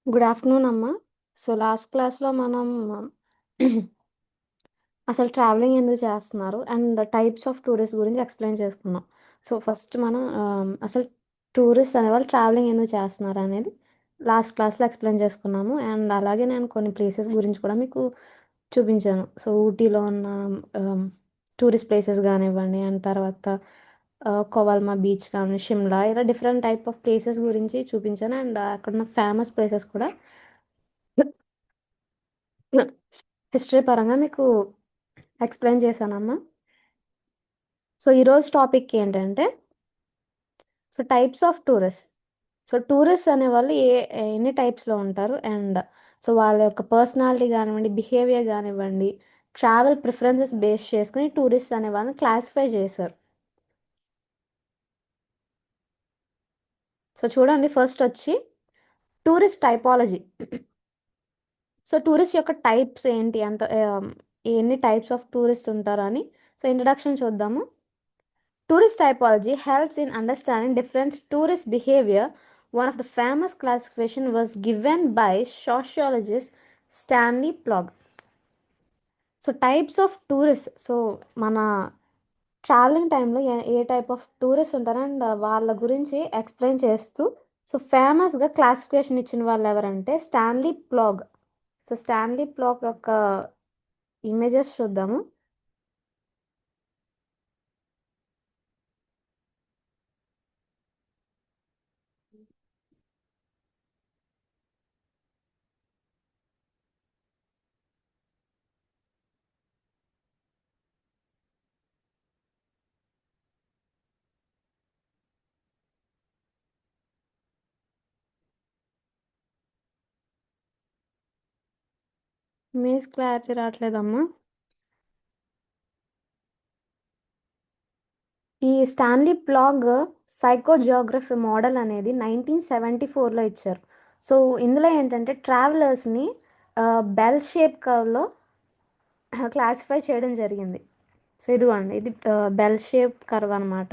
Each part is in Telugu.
గుడ్ ఆఫ్టర్‌నూన్ అమ్మ. లాస్ట్ క్లాస్‌లో మనం అసలు ట్రావెలింగ్ ఎందుకు చేస్తున్నారు అండ్ టైప్స్ ఆఫ్ టూరిస్ట్ గురించి ఎక్స్‌ప్లెయిన్ చేసుకున్నాం. ఫస్ట్ మనం అసలు టూరిస్ట్ అనేవాళ్ళు ట్రావెలింగ్ ఎందుకు చేస్తున్నారు అనేది లాస్ట్ క్లాస్‌లో ఎక్స్‌ప్లెయిన్ చేసుకున్నాము. అండ్ అలాగే నేను కొన్ని ప్లేసెస్ గురించి కూడా మీకు చూపించాను. ఊటీలో ఉన్న ఆహ్, టూరిస్ట్ ప్లేసెస్ గానివ్వండి అండ్ తర్వాత కోవల్మా బీచ్ కానీ, షిమ్లా ఇలా డిఫరెంట్ టైప్ ఆఫ్ ప్లేసెస్ గురించి చూపించాను. అండ్ అక్కడున్న ఫేమస్ ప్లేసెస్ కూడా హిస్టరీ పరంగా మీకు ఎక్స్‌ప్లెయిన్ చేశానమ్మా. ఈరోజు టాపిక్ ఏంటంటే టైప్స్ ఆఫ్ టూరిస్ట్. టూరిస్ట్ అనేవాళ్ళు ఎన్ని టైప్స్‌లో ఉంటారు అండ్ వాళ్ళ యొక్క పర్సనాలిటీ గానివ్వండి, బిహేవియర్ గానివ్వండి, ట్రావెల్ ప్రిఫరెన్సెస్ బేస్ చేసుకొని టూరిస్ట్ అనే వాళ్ళని క్లాసిఫై చేశారు. చూడండి ఫస్టొచ్చి టూరిస్ట్ టైపాలజీ. టూరిస్ట్ యొక్క టైప్స్ ఏంటి ఎన్ని టైప్స్ ఆఫ్ టూరిస్ట్ ఉంటారని ఇంట్రడక్షన్ చూద్దాము. Tourist typology helps in understanding different tourist behavior. One of the famous classification was given by sociologist Stanley Plog. Types of tourists. మన ట్రావెలింగ్ టైంలో ఏ టైప్ ఆఫ్ టూరిస్ట్ ఉంటారో అండ్ వాళ్ళ గురించి ఎక్స్ప్లెయిన్ చేస్తూ ఫేమస్‌గా క్లాసిఫికేషన్ ఇచ్చిన వాళ్ళు ఎవరంటే స్టాన్లీ ప్లాగ్. స్టాన్లీ ప్లాగ్ యొక్క ఇమేజెస్ చూద్దాము. ఇమేజ్ క్లారిటీ రావట్లేదమ్మా. ఈ స్టాన్లీ ప్లాగ్ సైకోజియోగ్రఫీ మోడల్ అనేది 1974లో ఇచ్చారు. ఇందులో ఏంటంటే ట్రావెలర్స్ని బెల్ షేప్ కర్వ్లో క్లాసిఫై చేయడం జరిగింది. ఇదిగోండి ఇది బెల్ షేప్ కర్వ్ అనమాట.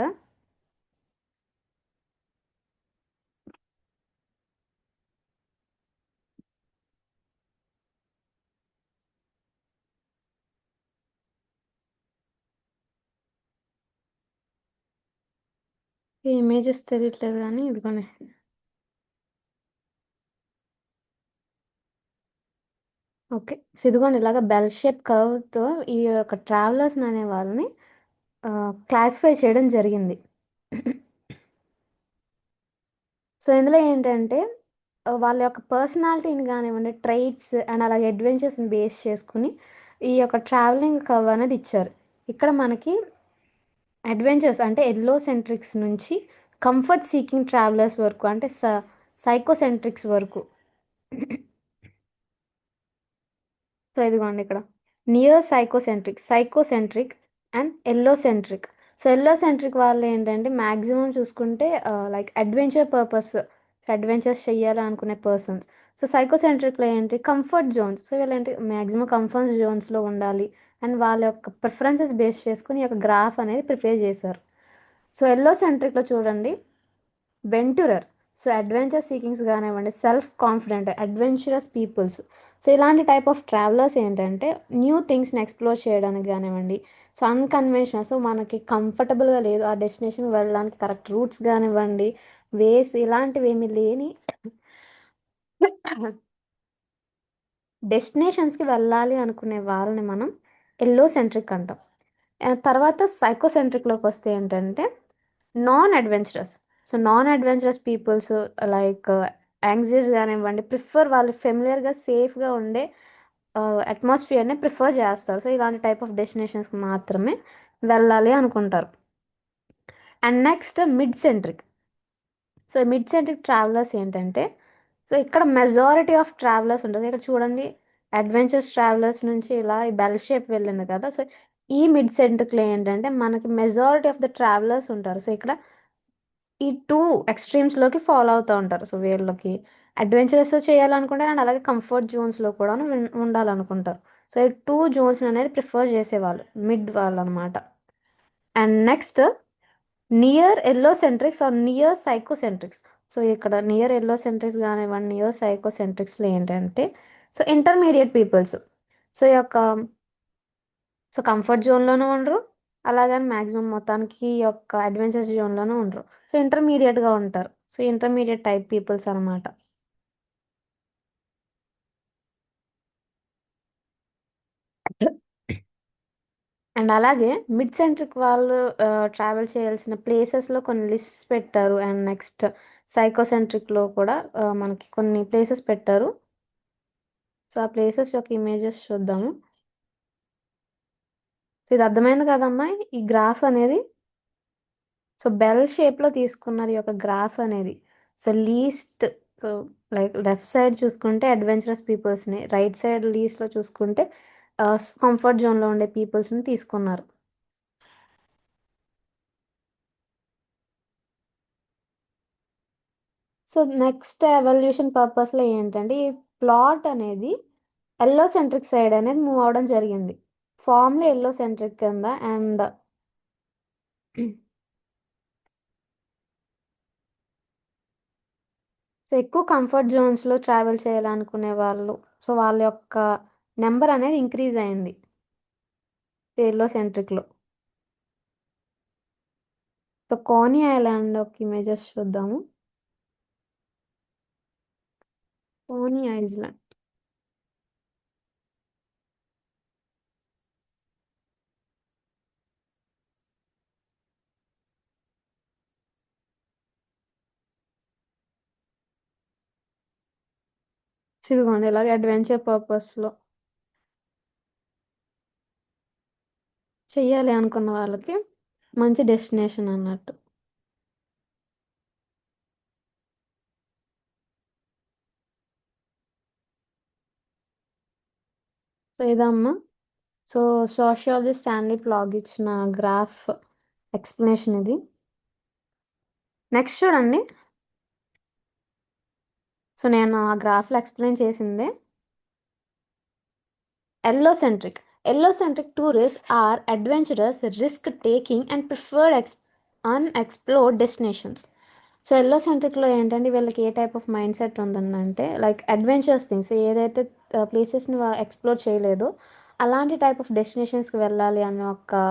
ఈ ఇమేజెస్ తెలియట్లేదు కానీ ఇదిగోండి. ఓకే. ఇదిగోండి ఇలాగ బెల్ షేప్ కర్వ్‌తో ఈ యొక్క ట్రావెలర్స్ అనే వాళ్ళని క్లాసిఫై చేయడం జరిగింది. ఇందులో ఏంటంటే వాళ్ళ యొక్క పర్సనాలిటీని గానివ్వండి, ట్రైట్స్ అండ్ అలాగే అడ్వెంచర్స్‌ని బేస్ చేసుకొని ఈ యొక్క ట్రావెలింగ్ కర్వ్ అనేది ఇచ్చారు. ఇక్కడ మనకి అడ్వెంచర్స్ అంటే ఎల్లో సెంట్రిక్స్ నుంచి కంఫర్ట్ సీకింగ్ ట్రావెలర్స్ వరకు అంటే సైకోసెంట్రిక్స్ వరకు. ఇదిగోండి ఇక్కడ నియర్ సైకోసెంట్రిక్ అండ్ ఎల్లోసెంట్రిక్. ఎల్లోసెంట్రిక్ వాళ్ళు ఏంటంటే మ్యాక్సిమం చూసుకుంటే లైక్ అడ్వెంచర్స్ చేయాలి అనుకునే పర్సన్స్. సైకోసెంట్రిక్‌లో ఏంటి కంఫర్ట్ జోన్స్. వీళ్ళేంటి మ్యాక్సిమం కంఫర్ట్ జోన్స్‌లో ఉండాలి అండ్ వాళ్ళ యొక్క ప్రిఫరెన్సెస్ బేస్ చేసుకొని ఈ యొక్క గ్రాఫ్ అనేది ప్రిపేర్ చేశారు. ఎల్లోసెంట్రిక్‌లో చూడండి వెంటురర్. అడ్వెంచర్ సీకింగ్స్ గానివ్వండి, సెల్ఫ్ కాన్ఫిడెంట్, అడ్వెంచరస్ పీపుల్స్. ఇలాంటి టైప్ ఆఫ్ ట్రావెలర్స్ ఏంటంటే న్యూ థింగ్స్‌ని ఎక్స్‌ప్లోర్ చేయడానికి గానివ్వండి, అన్‌కన్వెన్షనల్ మనకి కంఫర్టబుల్‌గా లేదు ఆ డెస్టినేషన్‌కి వెళ్ళడానికి కరెక్ట్ రూట్స్ గానివ్వండి, వేస్ ఇలాంటివేమీ లేని డెస్టినేషన్స్‌కి వెళ్ళాలి అనుకునే వాళ్ళని మనం ఎల్లోసెంట్రిక్ అంటాం. తర్వాత సైకోసెంట్రిక్‌లోకొస్తే ఏంటంటే non adventurous. Non adventurous peoples like anxious గానివ్వండి, వాళ్ళు ఫెమిలియర్‌గా, సేఫ్‌గా ఉండే అట్మాస్ఫియర్‌ని ప్రిఫర్ చేస్తారు. ఇలాంటి టైప్ ఆఫ్ డెస్టినేషన్స్‌కి మాత్రమే వెళ్ళాలి అనుకుంటారు. And next mid centric. Mid centric travellers ఏంటంటే ఇక్కడ మెజారిటీ ఆఫ్ ట్రావెలర్స్ ఉంటారు. ఇక్కడ చూడండి అడ్వెంచరస్ ట్రావెలర్స్ నుంచి ఇలా ఈ బెల్ షేప్ వెళ్ళింది కదా! ఈ మిడ్ సెంట్రిక్‌లో ఏంటంటే మనకి మెజారిటీ ఆఫ్ ద ట్రావెలర్స్ ఉంటారు. ఇక్కడ ఈ 2 ఎక్స్‌ట్రీమ్స్‌లోకి ఫాలో అవుతా ఉంటారు. వీళ్ళకి అడ్వెంచరస్ చేయాలనుకుంటారు అండ్ అలాగే కంఫర్ట్ జోన్స్‌లో కూడాను ఉండాలనుకుంటారు. ఈ 2 జోన్స్‌ననేది ప్రిఫర్ చేసేవాళ్ళు. మిడ్ వాళ్ళనమాట. And next near allocentrics or near psychocentrics. So ఇక్కడ నియర్ ఎల్లో సెంట్రిక్స్ కానివ్వండి, నియర్ సైకో సెంట్రిక్స్లో ఏంటంటే సో ఇంటర్మీడియట్ పీపుల్స్. సో ఈ యొక్క సో కంఫర్ట్ జోన్లోనూ ఉండరు, అలాగని మ్యాక్సిమం మొత్తానికి ఈ యొక్క అడ్వెంచర్స్ జోన్లోనూ ఉండరు. సో ఇంటర్మీడియట్గా ఉంటారు. సో ఇంటర్మీడియట్ టైప్ పీపుల్స్ అనమాట. అండ్ అలాగే మిడ్ సెంట్రిక్ వాళ్ళు ట్రావెల్ చేయాల్సిన ప్లేసెస్లో కొన్ని లిస్ట్స్ పెట్టారు. అండ్ నెక్స్ట్ సైకోసెంట్రిక్లో కూడా మనకి కొన్ని ప్లేసెస్ పెట్టారు. సో ఆ ప్లేసెస్ యొక్క ఇమేజెస్ చూద్దాము. సో ఇది అర్థమైంది కదమ్మా ఈ గ్రాఫ్ అనేది. సో బెల్ షేప్లో తీసుకున్నారు ఈ యొక్క గ్రాఫ్ అనేది. So least, so like left side చూసుకుంటే అడ్వెంచరస్ పీపుల్స్ని, రైట్ సైడ్ లీస్ట్లో చూసుకుంటే కంఫర్ట్ జోన్లో ఉండే పీపుల్స్ని తీసుకున్నారు. సో నెక్స్ట్ ఎవల్యూషన్ పర్పస్లో ఏంటంటే ఈ ప్లాట్ అనేది ఎల్లో సెంట్రిక్ సైడ్ అనేది మూవ్ అవడం జరిగింది. ఫామ్లో ఎల్లో సెంట్రిక్ కింద. అండ్ సో ఎక్కువ కంఫర్ట్ జోన్స్లో ట్రావెల్ చేయాలనుకునే వాళ్ళు, సో వాళ్ళ యొక్క నెంబర్ అనేది ఇంక్రీజ్ అయింది ఎల్లో సెంట్రిక్లో. సో కోనీ ఐలాండ్ ఒక ఇమేజెస్ చూద్దాము. కోనీ ఐలాండ్. ఇదిగోండి ఇలాగ అడ్వెంచర్ పర్పస్లో చెయ్యాలి అనుకున్న వాళ్ళకి మంచి డెస్టినేషన్ అన్నట్టు. సో ఇదమ్మా, సో సోషియాలజిస్ట్ స్టాన్లీ ప్లాగ్ ఇచ్చిన గ్రాఫ్ ఎక్స్ప్లెనేషన్ ఇది. నెక్స్ట్ చూడండి. సో నేను ఆ గ్రాఫ్లో ఎక్స్ప్లెయిన్ చేసిందే allocentric. Ellocentric tourists are adventurous, risk-taking and preferred unexplored destinations. So ఎల్లోసెంట్రిక్లో ఏంటంటే వీళ్ళకి ఏ టైప్ ఆఫ్ మైండ్ సెట్ ఉందంటే లైక్ అడ్వెంచరస్ థింగ్స్, ఏదైతే ప్లేసెస్ని ఎక్స్ప్లోర్ చేయలేదో అలాంటి టైప్ ఆఫ్ డెస్టినేషన్స్కి వెళ్ళాలి అనే ఒక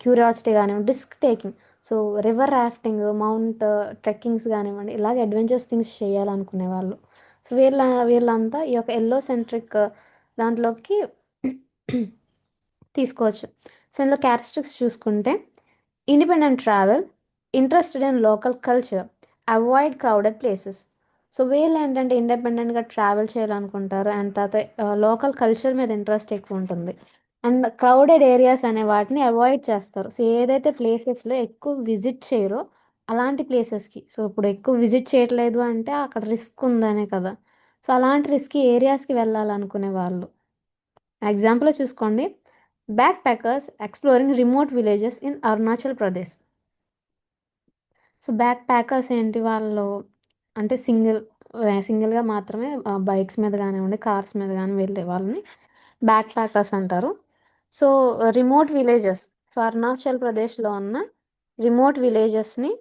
క్యూరియాసిటీ కానివ్వండి, risk taking. So river rafting, mount trekkings కానివ్వండి, ఇలాగ అడ్వెంచరస్ థింగ్స్ చేయాలనుకునే వాళ్ళు. సో వీళ్ళంతా ఈ యొక్క ఎల్లోసెంట్రిక్ దాంట్లోకి తీసుకోవచ్చు. సో ఇందులో క్యారెక్టరిస్టిక్స్ చూసుకుంటే independent travel, interested in local culture, avoid crowded places. So వీళ్ళు ఏంటంటే ఇండిపెండెంట్గా ట్రావెల్ చేయాలనుకుంటారు. అండ్ తర్వాత లోకల్ కల్చర్ మీద ఇంట్రెస్ట్ ఎక్కువ ఉంటుంది. అండ్ క్రౌడెడ్ ఏరియాస్ అనే వాటిని అవాయిడ్ చేస్తారు. సో ఏదైతే ప్లేసెస్లో ఎక్కువ విజిట్ చేయరో అలాంటి ప్లేసెస్కి. సో ఇప్పుడు ఎక్కువ విజిట్ చేయట్లేదు అంటే అక్కడ రిస్క్ ఉందనే కదా. సో అలాంటి రిస్కీ ఏరియాస్కి వెళ్ళాలనుకునే వాళ్ళు. ఎగ్జాంపుల్ చూసుకోండి, back packers exploring remote villages in Arunachal Pradesh. So back packers ఏంటి, వాళ్ళు అంటే సింగిల్గా మాత్రమే బైక్స్ మీద కానివ్వండి, కార్స్ మీద కానీ వెళ్ళే వాళ్ళని బ్యాక్ ప్యాకర్స్ అంటారు. So remote villages, so Arunachal ప్రదేశ్లో ఉన్న రిమోట్ విలేజెస్ని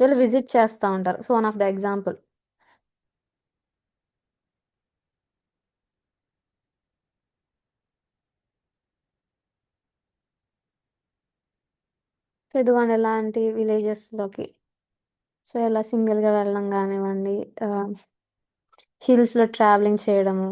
వీళ్ళు విజిట్ చేస్తూ ఉంటారు. So one of the example. So ఇదిగోండి ఎలాంటి విలేజెస్లోకి, సో ఇలా సింగిల్గా వెళ్ళడం కానివ్వండి, హిల్స్లో ట్రావెలింగ్ చేయడము.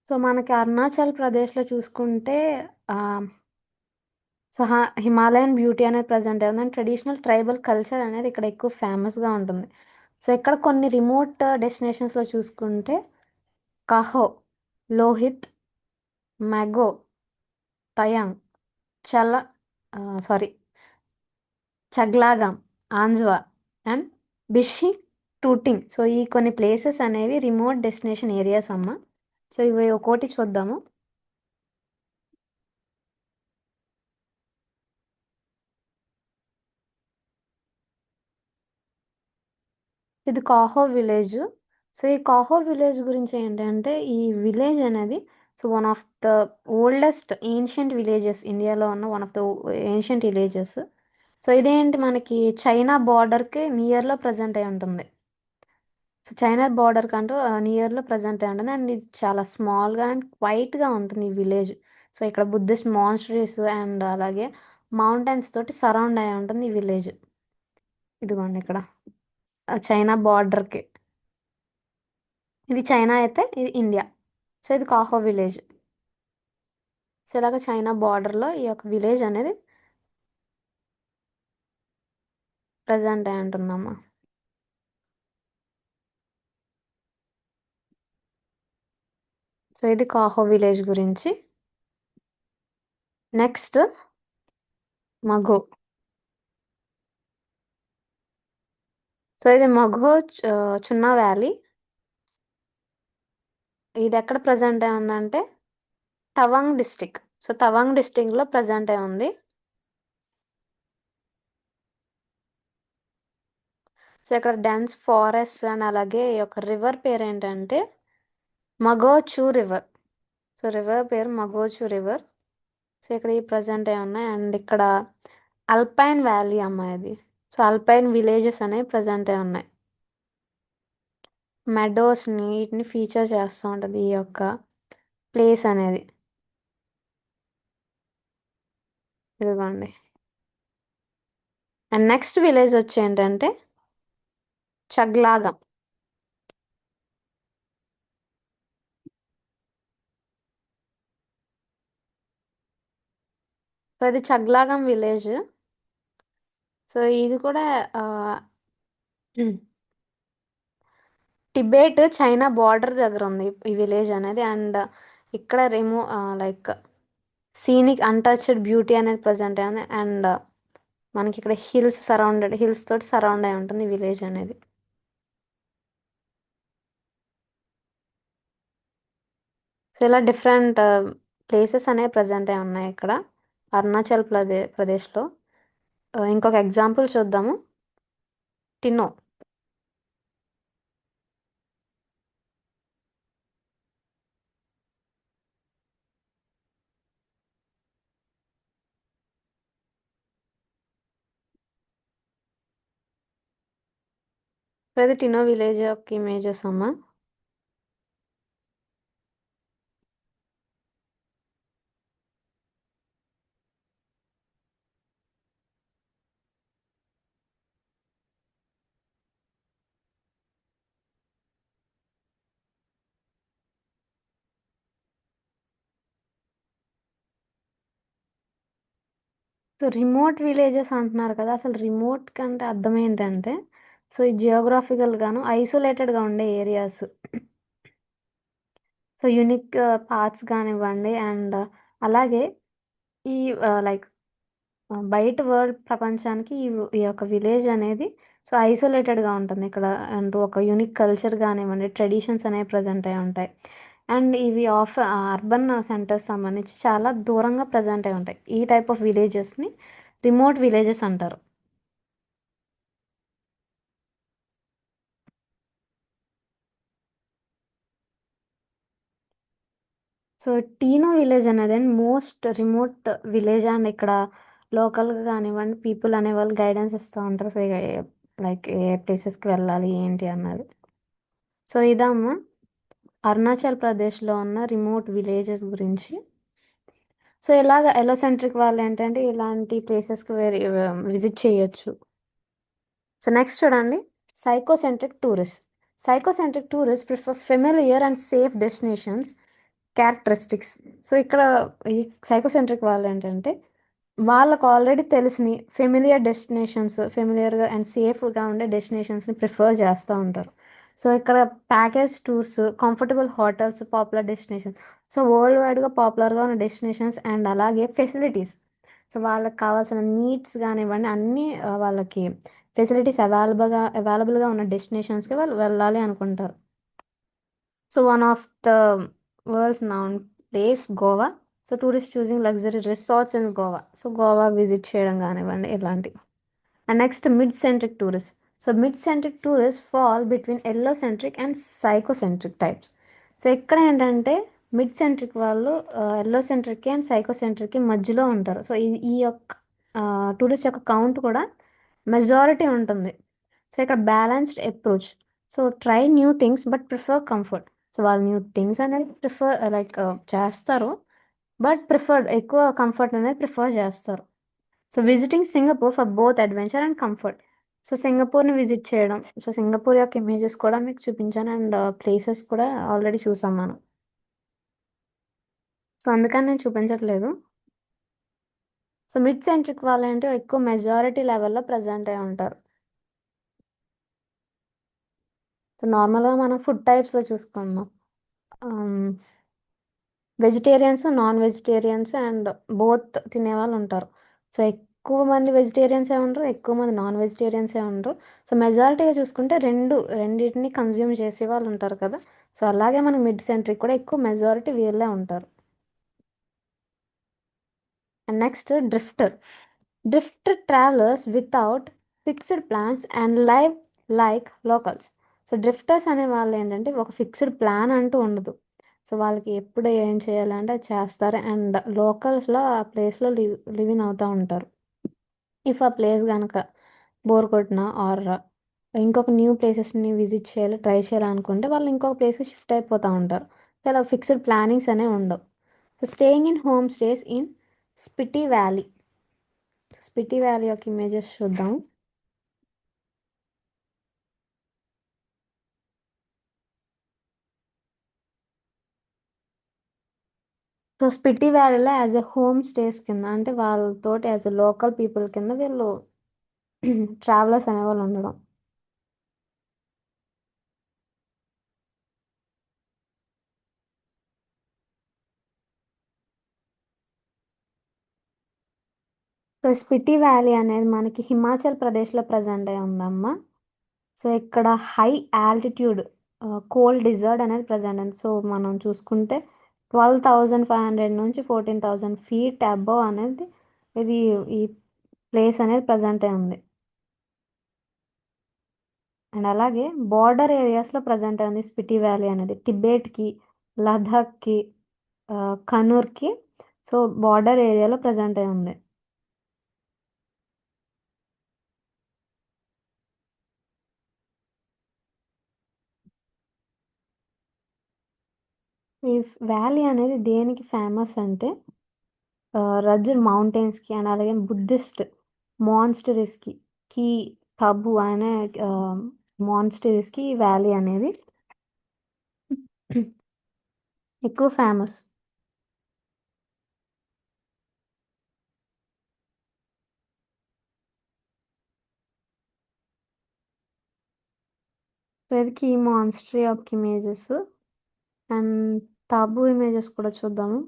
సో మనకి అరుణాచల్ ప్రదేశ్లో చూసుకుంటే ఆ, సో హిమాలయన్ బ్యూటీ అనేది ప్రజెంట్ అవుతుంది. ట్రెడిషనల్ ట్రైబల్ కల్చర్ అనేది ఇక్కడ ఎక్కువ ఫేమస్గా ఉంటుంది. సో ఇక్కడ కొన్ని రిమోట్ డెస్టినేషన్స్లో చూసుకుంటే కహో, లోహిత్, మ్యాగో, తయాంగ్, చల సారీ చగ్లాగామ్, ఆంజ్వా అండ్ బిషి టూటింగ్. సో ఈ కొన్ని ప్లేసెస్ అనేవి రిమోట్ డెస్టినేషన్ ఏరియాస్ అమ్మ. సో ఇవి ఒక్కోటి చూద్దాము. ఇది కాహో విలేజ్. సో ఈ కాహో విలేజ్ గురించి ఏంటంటే ఈ విలేజ్ అనేది so one of the oldest ancient villages ఇండియాలో ఉన్న one of the ancient villages. So ఇదేంటి మనకి చైనా బార్డర్కి నియర్లో ప్రజెంట్ అయి ఉంటుంది. సో చైనా బార్డర్ కంటూ నియర్లో ప్రజెంట్ అయి ఉంటుంది అండ్ ఇది చాలా స్మాల్గా అండ్ క్వైట్గా ఉంటుంది ఈ విలేజ్. సో ఇక్కడ బుద్ధిస్ట్ మాన్స్టరీస్ అండ్ అలాగే మౌంటైన్స్ తోటి సరౌండ్ అయి ఉంటుంది ఈ విలేజ్. ఇదిగోండి ఇక్కడ చైనా బార్డర్కి. ఇది చైనా అయితే ఇది ఇండియా. సో ఇది కాహో విలేజ్. సో ఇలాగ చైనా బార్డర్లో ఈ యొక్క విలేజ్ అనేది ప్రజెంట్ అయి ఉంటుందమ్మా. సో ఇది కాహో విలేజ్ గురించి. నెక్స్ట్ మఘు. సో ఇది మఘు చున్నా వ్యాలీ. ఇది ఎక్కడ ప్రజెంట్ అయి ఉందంటే తవాంగ్ డిస్టిక్. సో తవాంగ్ డిస్టిక్లో ప్రజెంట్ అయి ఉంది. సో ఇక్కడ డెన్స్ ఫారెస్ట్ అండ్ అలాగే ఈ యొక్క రివర్ పేరు ఏంటంటే మగోచు రివర్. సో రివర్ పేరు మగోచు రివర్. సో ఇక్కడ ఈ ప్రజెంట్ అయి ఉన్నాయి అండ్ ఇక్కడ అల్పైన్ వ్యాలీ అమ్మ ఇది. సో అల్పైన్ విలేజెస్ అనేవి ప్రజెంట్ అయి ఉన్నాయి. మెడోస్ని వీటిని ఫీచర్ చేస్తూ ఉంటుంది ఈ యొక్క ప్లేస్ అనేది. ఇదిగోండి. అండ్ నెక్స్ట్ విలేజ్ వచ్చి ఏంటంటే చగ్లాగం. సో ఇది చగ్లాగం విలేజ్. సో ఇది కూడా ఆ, ఉమ్, టిబెట్ చైనా బార్డర్ దగ్గర ఉంది ఈ విలేజ్ అనేది అండ్ ఇక్కడ లైక్ సీనిక్ అన్టచ్డ్ బ్యూటీ అనేది ప్రజెంట్ అయింది అండ్ మనకి ఇక్కడ హిల్స్ తోటి సరౌండ్ అయి ఉంటుంది ఈ విలేజ్ అనేది. సో ఇలా డిఫరెంట్ ప్లేసెస్ అనేవి ప్రజెంట్ అయి ఉన్నాయి ఇక్కడ అరుణాచల్ ప్రదేశ్లో. ఇంకొక ఎగ్జాంపుల్ చూద్దాము. టినో. సో ఇది టినో విలేజ్ యొక్క ఇమేజెస్ అమ్మ. సో రిమోట్ విలేజెస్ అంటున్నారు కదా, అసలు రిమోట్ కంటే అర్థం ఏంటంటే సో ఈ జియోగ్రాఫికల్ గాను ఐసోలేటెడ్గా ఉండే ఏరియాస్. సో యూనిక్ పార్ట్స్ కానివ్వండి అండ్ అలాగే ఈ లైక్ బయట వరల్డ్ ప్రపంచానికి ఈ యొక్క విలేజ్ అనేది సో ఐసోలేటెడ్గా ఉంటుంది ఇక్కడ అండ్ ఒక యూనిక్ కల్చర్ కానివ్వండి ట్రెడిషన్స్ అనేవి ప్రజెంట్ అయి ఉంటాయి అండ్ ఇవి అర్బన్ సెంటర్స్ సంబంధించి చాలా దూరంగా ప్రజెంట్ అయి ఉంటాయి. ఈ టైప్ ఆఫ్ విలేజెస్ని రిమోట్ విలేజెస్ అంటారు. సో టీనో విలేజ్ అనేది మోస్ట్ రిమోట్ విలేజ్ అండ్ ఇక్కడ లోకల్గా కానివ్వండి పీపుల్ అనే వాళ్ళు గైడెన్స్ ఇస్తూ ఉంటారు. సో లైక్ ఏ ప్లేసెస్కి వెళ్ళాలి ఏంటి అన్నది. సో ఇదమ్మా అరుణాచల్ ప్రదేశ్లో ఉన్న రిమోట్ విలేజెస్ గురించి. సో ఇలాగ ఎలోసెంట్రిక్ వాళ్ళు ఏంటంటే ఇలాంటి ప్లేసెస్కి విజిట్ చేయొచ్చు. సో నెక్స్ట్ చూడండి psychocentric tourist. Psychocentric tourist prefer familiar and safe destinations characteristics. So ఇక్కడ ఈ సైకోసెంట్రిక్ వాళ్ళు ఏంటంటే వాళ్ళకు ఆల్రెడీ తెలిసిన ఫెమిలియర్గా అండ్ సేఫ్గా ఉండే డెస్టినేషన్స్ని ప్రిఫర్ చేస్తూ ఉంటారు. సో ఇక్కడ package tours comfortable hotels popular destination. So world వైడ్గా పాపులర్గా ఉన్న డెస్టినేషన్స్ అండ్ అలాగే ఫెసిలిటీస్. సో వాళ్ళకి కావాల్సిన నీడ్స్ కానివ్వండి అన్నీ వాళ్ళకి ఫెసిలిటీస్ అవైలబుల్గా ఉన్న డెస్టినేషన్స్కి వాళ్ళు వెళ్ళాలి అనుకుంటారు. So one of the world's known place Goa. So tourist choosing luxury resorts in Goa. So Goa visit చేయడం కానివ్వండి ఇలాంటివి. And next mid centric tourist. So mid centric tourist fall between allocentric and psychocentric types. So ఇక్కడ ఏంటంటే మిడ్ సెంట్రిక్ వాళ్ళు ఎల్లో సెంట్రిక్కి అండ్ సైకోసెంట్రిక్కి మధ్యలో ఉంటారు. సో ఈ యొక్క టూరిస్ట్ యొక్క కౌంట్ కూడా మెజారిటీ ఉంటుంది. సో ఇక్కడ balanced approach. So try new things but prefer comfort. So వాళ్ళు న్యూ థింగ్స్ అనేది ప్రిఫర్ లైక్ చేస్తారు, బట్ ప్రిఫర్డ్ ఎక్కువ కంఫర్ట్ అనేది ప్రిఫర్ చేస్తారు. So visiting Singapore for both adventure and comfort. So సింగపూర్ని విజిట్ చేయడం. సో సింగపూర్ యొక్క ఇమేజెస్ కూడా మీకు చూపించాను అండ్ ప్లేసెస్ కూడా ఆల్రెడీ చూసాం మనం. సో అందుకని నేను చూపించట్లేదు. సో మిడ్ సెంట్రిక్ వాళ్ళంటే ఎక్కువ మెజారిటీ లెవెల్లో ప్రజెంట్ అయి ఉంటారు. సో నార్మల్గా మనం ఫుడ్ టైప్స్లో చూసుకుందాం. Vegetarians, non vegetarians and both తినేవాళ్ళు ఉంటారు. సో ఎక్కువ మంది వెజిటేరియన్సే ఉండరు, ఎక్కువ మంది నాన్ వెజిటేరియన్సే ఉండరు. సో మెజారిటీగా చూసుకుంటే రెండింటిని కన్జ్యూమ్ చేసే వాళ్ళు ఉంటారు కదా. సో అలాగే మనకి మిడ్ సెంట్రిక్ కూడా ఎక్కువ మెజారిటీ వీళ్ళే ఉంటారు. And next drifter. Drifter travellers without fixed plans and live like locals. So drifters అనే వాళ్ళు ఏంటంటే ఒక ఫిక్స్డ్ ప్లాన్ అంటూ ఉండదు. సో వాళ్ళకి ఎప్పుడు ఏం చేయాలంటే అది చేస్తారు అండ్ లోకల్స్లో ఆ ప్లేస్లో లివ్ ఇన్ అవుతూ ఉంటారు. ఇఫ్ ఆ ప్లేస్ కనుక బోర్ కొట్టినా ఆర్ ఇంకొక న్యూ ప్లేసెస్ని విజిట్ చేయాలి, ట్రై చేయాలనుకుంటే వాళ్ళు ఇంకొక ప్లేస్కి షిఫ్ట్ అయిపోతూ ఉంటారు. సో అలా ఫిక్స్డ్ ప్లానింగ్స్ అనేవి ఉండవు. So staying in home stays in Spiti valley. Spiti valley యొక్క ఇమేజెస్ చూద్దాం. సో స్పిటి వ్యాలీలో యాజ్ ఎ హోమ్ స్టేస్ కింద అంటే వాళ్ళతోటి యాజ్ ఎ లోకల్ పీపుల్ కింద వీళ్ళు ట్రావెలర్స్ అనేవాళ్ళు ఉండడం. సో స్పిటి వ్యాలీ అనేది మనకి హిమాచల్ ప్రదేశ్లో ప్రజెంట్ అయి ఉందమ్మా. సో ఇక్కడ హై ఆల్టిట్యూడ్ కోల్డ్ డిజర్ట్ అనేది ప్రజెంట్ ఉంది. సో మనం చూసుకుంటే 12,500 నుంచి 14,000 ఫీట్ అబవ్ అనేది ఇది ఈ ప్లేస్ అనేది ప్రజెంట్ అయి ఉంది. అండ్ అలాగే బార్డర్ ఏరియాస్లో ప్రజెంట్ అయింది స్పిటి వ్యాలీ అనేది టిబెట్కి, లదాఖ్కి, కనూర్కి. సో బార్డర్ ఏరియాలో ప్రజెంట్ అయి ఉంది. ఈ వ్యాలీ అనేది దేనికి ఫేమస్ అంటే రజర్ మౌంటైన్స్కి అండ్ అలాగే బుద్ధిస్ట్ మాన్స్టరీస్కి కి తబు అనే మాన్స్టరీస్కి ఈ వ్యాలీ అనేది ఎక్కువ ఫేమస్. సో ఇది కీ మాన్స్టరీ యొక్క ఇమేజెస్ అండ్ తబు ఇమేజెస్ కూడా చూద్దాము.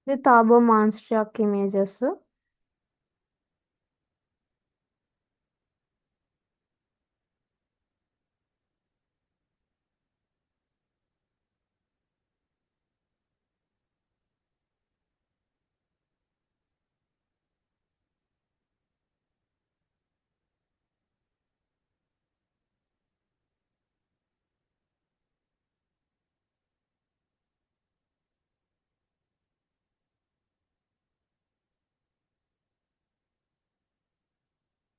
ఇది తాబో మాన్స్టరీ యొక్క ఇమేజెస్.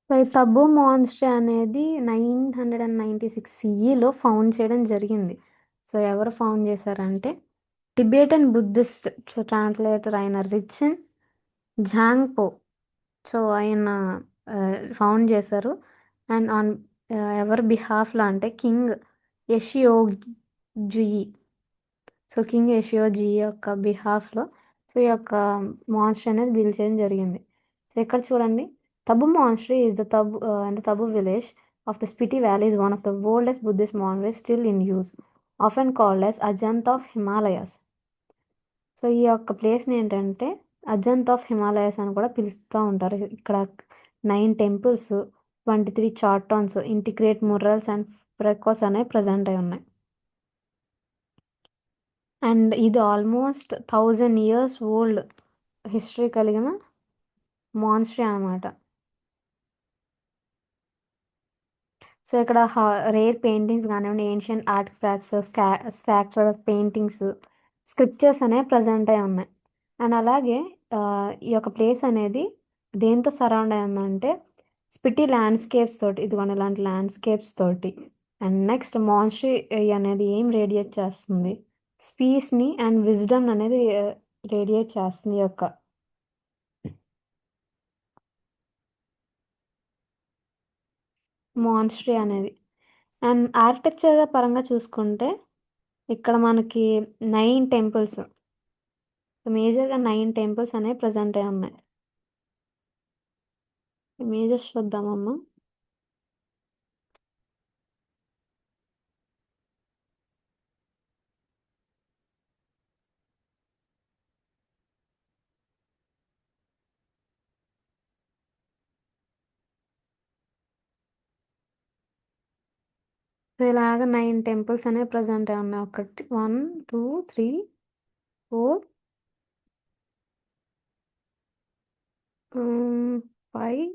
సో ఈ తబు మాన్స్టరీ అనేది 996 సిఈలో ఫౌండ్ చేయడం జరిగింది. సో ఎవరు ఫౌండ్ చేశారంటే టిబెటన్ బుద్ధిస్ట్ ట్రాన్స్లేటర్ అయిన రిచెన్ జాంగ్పో. సో ఆయన ఫౌండ్ చేశారు అండ్ ఆన్ ఎవరి బిహాఫ్లో అంటే కింగ్ యషియో జుయి. సో కింగ్ యషియో జుయి యొక్క బిహాఫ్లో సో ఈ యొక్క మాన్స్టర్ అనేది బిల్డ్ చేయడం జరిగింది. సో ఇక్కడ చూడండి Tabo monastery is the Tabo and the Tabo village of the Spiti valley is one of the oldest Buddhist monastery still in use often called as Ajanta of Himalayas. So ఈ యొక్క ప్లేస్ని ఏంటంటే అజంతా ఆఫ్ హిమాలయస్ అని కూడా పిలుస్తూ ఉంటారు. ఇక్కడ 9 టెంపుల్స్, 23 చార్టాన్స్, ఇంటిగ్రేట్ మురల్స్ అండ్ ఫ్రెకోస్ అనేవి ప్రజెంట్ అయి ఉన్నాయి. అండ్ ఇది ఆల్మోస్ట్ 1000 years ఓల్డ్ హిస్టరీ కలిగిన మాన్స్ట్రీ అనమాట. సో ఇక్కడ రేర్ పెయింటింగ్స్ కానివ్వండి, ఏన్షియంట్ ఆర్టిఫాక్ట్స్, స్కాక్టర్ పెయింటింగ్స్, స్క్రిప్చర్స్ అనేవి ప్రజెంట్ అయి ఉన్నాయి. అండ్ అలాగే ఈ యొక్క ప్లేస్ అనేది దేంతో సరౌండ్ అయి ఉందంటే స్పిటి ల్యాండ్స్కేప్స్ తోటి, ఇదిగోండి ఇలాంటి ల్యాండ్స్కేప్స్ తోటి. అండ్ నెక్స్ట్ మాన్స్ట్రీ అనేది ఏం రేడియేట్ చేస్తుంది, పీస్ని అండ్ విజ్డమ్ అనేది రేడియేట్ చేస్తుంది ఈ యొక్క మాన్స్ట్రీ అనేది. అండ్ ఆర్కిటెక్చర్ పరంగా చూసుకుంటే ఇక్కడ మనకి 9 టెంపుల్స్, మేజర్గా 9 టెంపుల్స్ అనేవి ప్రజెంట్ అయి ఉన్నాయి. ఇమేజెస్ చూద్దామమ్మా. సో ఇలాగ 9 టెంపుల్స్ అనేవి ప్రజెంట్ అయి ఉన్నాయి. 1 2 3 4 5.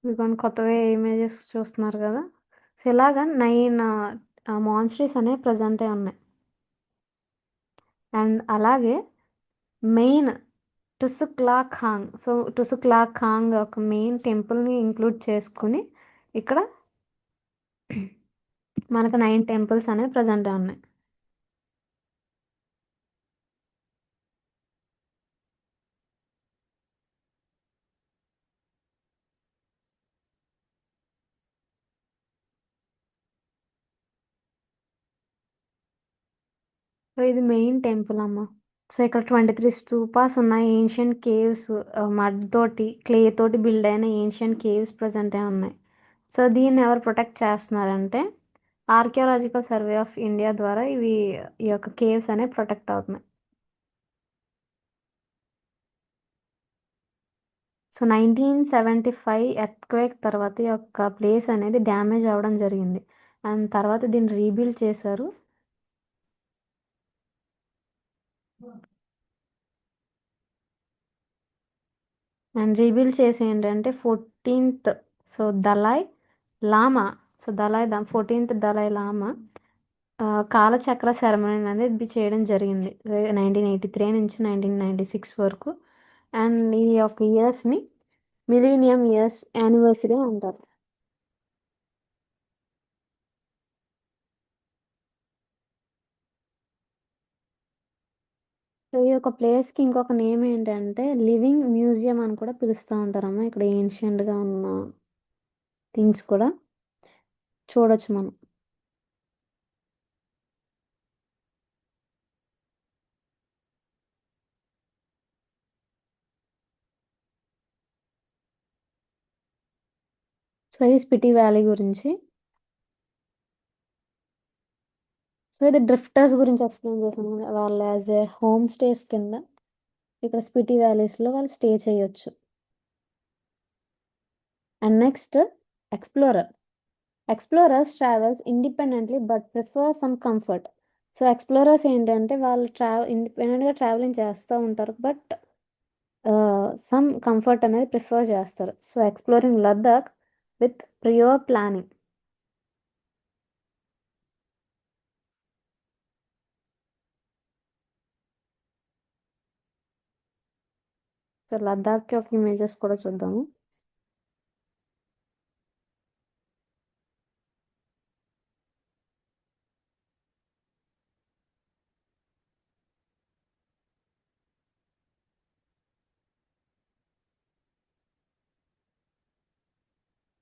ఇదిగోండి కొత్తవే ఇమేజెస్ చూస్తున్నారు కదా. సో ఇలాగా 9 మాన్స్ట్రీస్ అనేవి ప్రజెంట్ అయి ఉన్నాయి. అండ్ అలాగే మెయిన్ టుసుక్లా ఖాంగ్, సో టుసుక్లా ఖాంగ్ ఒక మెయిన్ టెంపుల్ని ఇంక్లూడ్ చేసుకుని ఇక్కడ మనకు 9 టెంపుల్స్ అనేవి ప్రజెంట్ అయి ఉన్నాయి. సో ఇది మెయిన్ టెంపుల్ అమ్మ. సో ఇక్కడ 23 స్తూపాస్ ఉన్నాయి. ఏన్షియంట్ కేవ్స్, మడ్ తోటి క్లే తోటి బిల్డ్ అయిన ఏన్షియంట్ కేవ్స్ ప్రజెంట్ అయి ఉన్నాయి. సో దీన్ని ఎవరు ప్రొటెక్ట్ చేస్తున్నారంటే ఆర్కియాలజికల్ సర్వే ఆఫ్ ఇండియా ద్వారా ఈ యొక్క కేవ్స్ అనేవి ప్రొటెక్ట్ అవుతున్నాయి. సో 1975 ఎర్త్క్వేక్ తర్వాత ఈ యొక్క ప్లేస్ అనేది డ్యామేజ్ అవ్వడం జరిగింది. అండ్ తర్వాత దీన్ని రీబిల్డ్ చేశారు. అండ్ రీబిల్డ్ చేసి ఏంటంటే 14th, సో దలాయ్ లామా, సో 14th దలాయ్ లామా కాలచక్ర సెరమనీ అనేది చేయడం జరిగింది 1983 నుంచి 1996 వరకు. అండ్ ఈ యొక్క ఇయర్స్ని మిలీనియం ఇయర్స్ యానివర్సరీ అంటారు. సో ఈ యొక్క ప్లేస్కి ఇంకొక నేమ్ ఏంటంటే లివింగ్ మ్యూజియం అని కూడా పిలుస్తూ ఉంటారమ్మా. ఇక్కడ ఏన్షియంట్గా ఉన్న థింగ్స్ కూడా చూడొచ్చు మనం. సో ఇది స్పిటి వ్యాలీ గురించి. సో ఇది డ్రిఫ్టర్స్ గురించి ఎక్స్ప్లెయిన్ చేశాను. వాళ్ళు యాజ్ ఏ హోమ్ స్టేస్ కింద ఇక్కడ స్పిటి వ్యాలీస్లో వాళ్ళు స్టే చేయొచ్చు. And next explorer. Explorers travels independently but prefer some comfort. So explorers ఏంటంటే వాళ్ళు ఇండిపెండెంట్గా ట్రావెలింగ్ చేస్తూ ఉంటారు, బట్ సమ్ కంఫర్ట్ అనేది ప్రిఫర్ చేస్తారు. So exploring Ladakh with prior planning. So లద్దాఖ్కి ఒక ఇమేజెస్ కూడా చూద్దాము.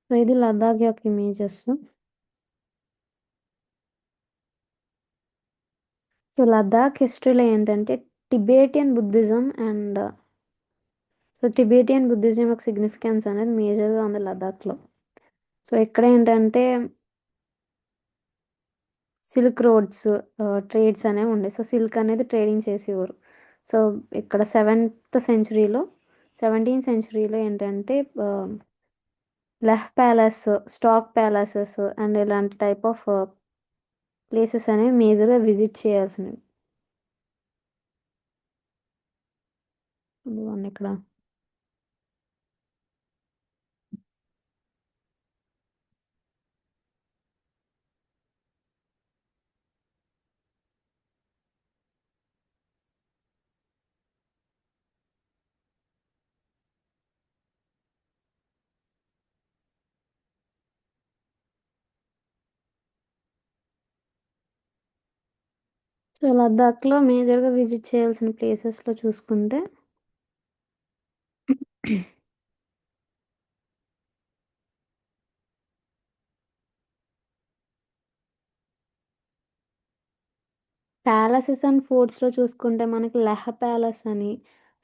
సో ఇది లద్దాఖ్ యొక్క ఇమేజెస్. సో లద్దాఖ్ హిస్టరీలో ఏంటంటే Tibetan Buddhism and so Tibetan Buddhism యొక్క సిగ్నిఫికెన్స్ అనేది మేజర్గా ఉంది లద్దాఖ్లో. సో ఇక్కడ ఏంటంటే సిల్క్ రోడ్స్ ట్రేడ్స్ అనేవి ఉండే. సో సిల్క్ అనేది ట్రేడింగ్ చేసేవారు. సో ఇక్కడ 17th సెంచురీలో ఏంటంటే Leh palace, stock palaces and ఇలాంటి టైప్ ఆఫ్ ప్లేసెస్ అనేవి మేజర్గా విజిట్ చేయాల్సినవి. ఇదిగోండి ఇక్కడ. సో లద్దాఖ్లో మేజర్గా విజిట్ చేయాల్సిన ప్లేసెస్లో చూసుకుంటే ప్యాలెసెస్ అండ్ ఫోర్ట్స్లో చూసుకుంటే మనకి లెహ ప్యాలెస్ అని,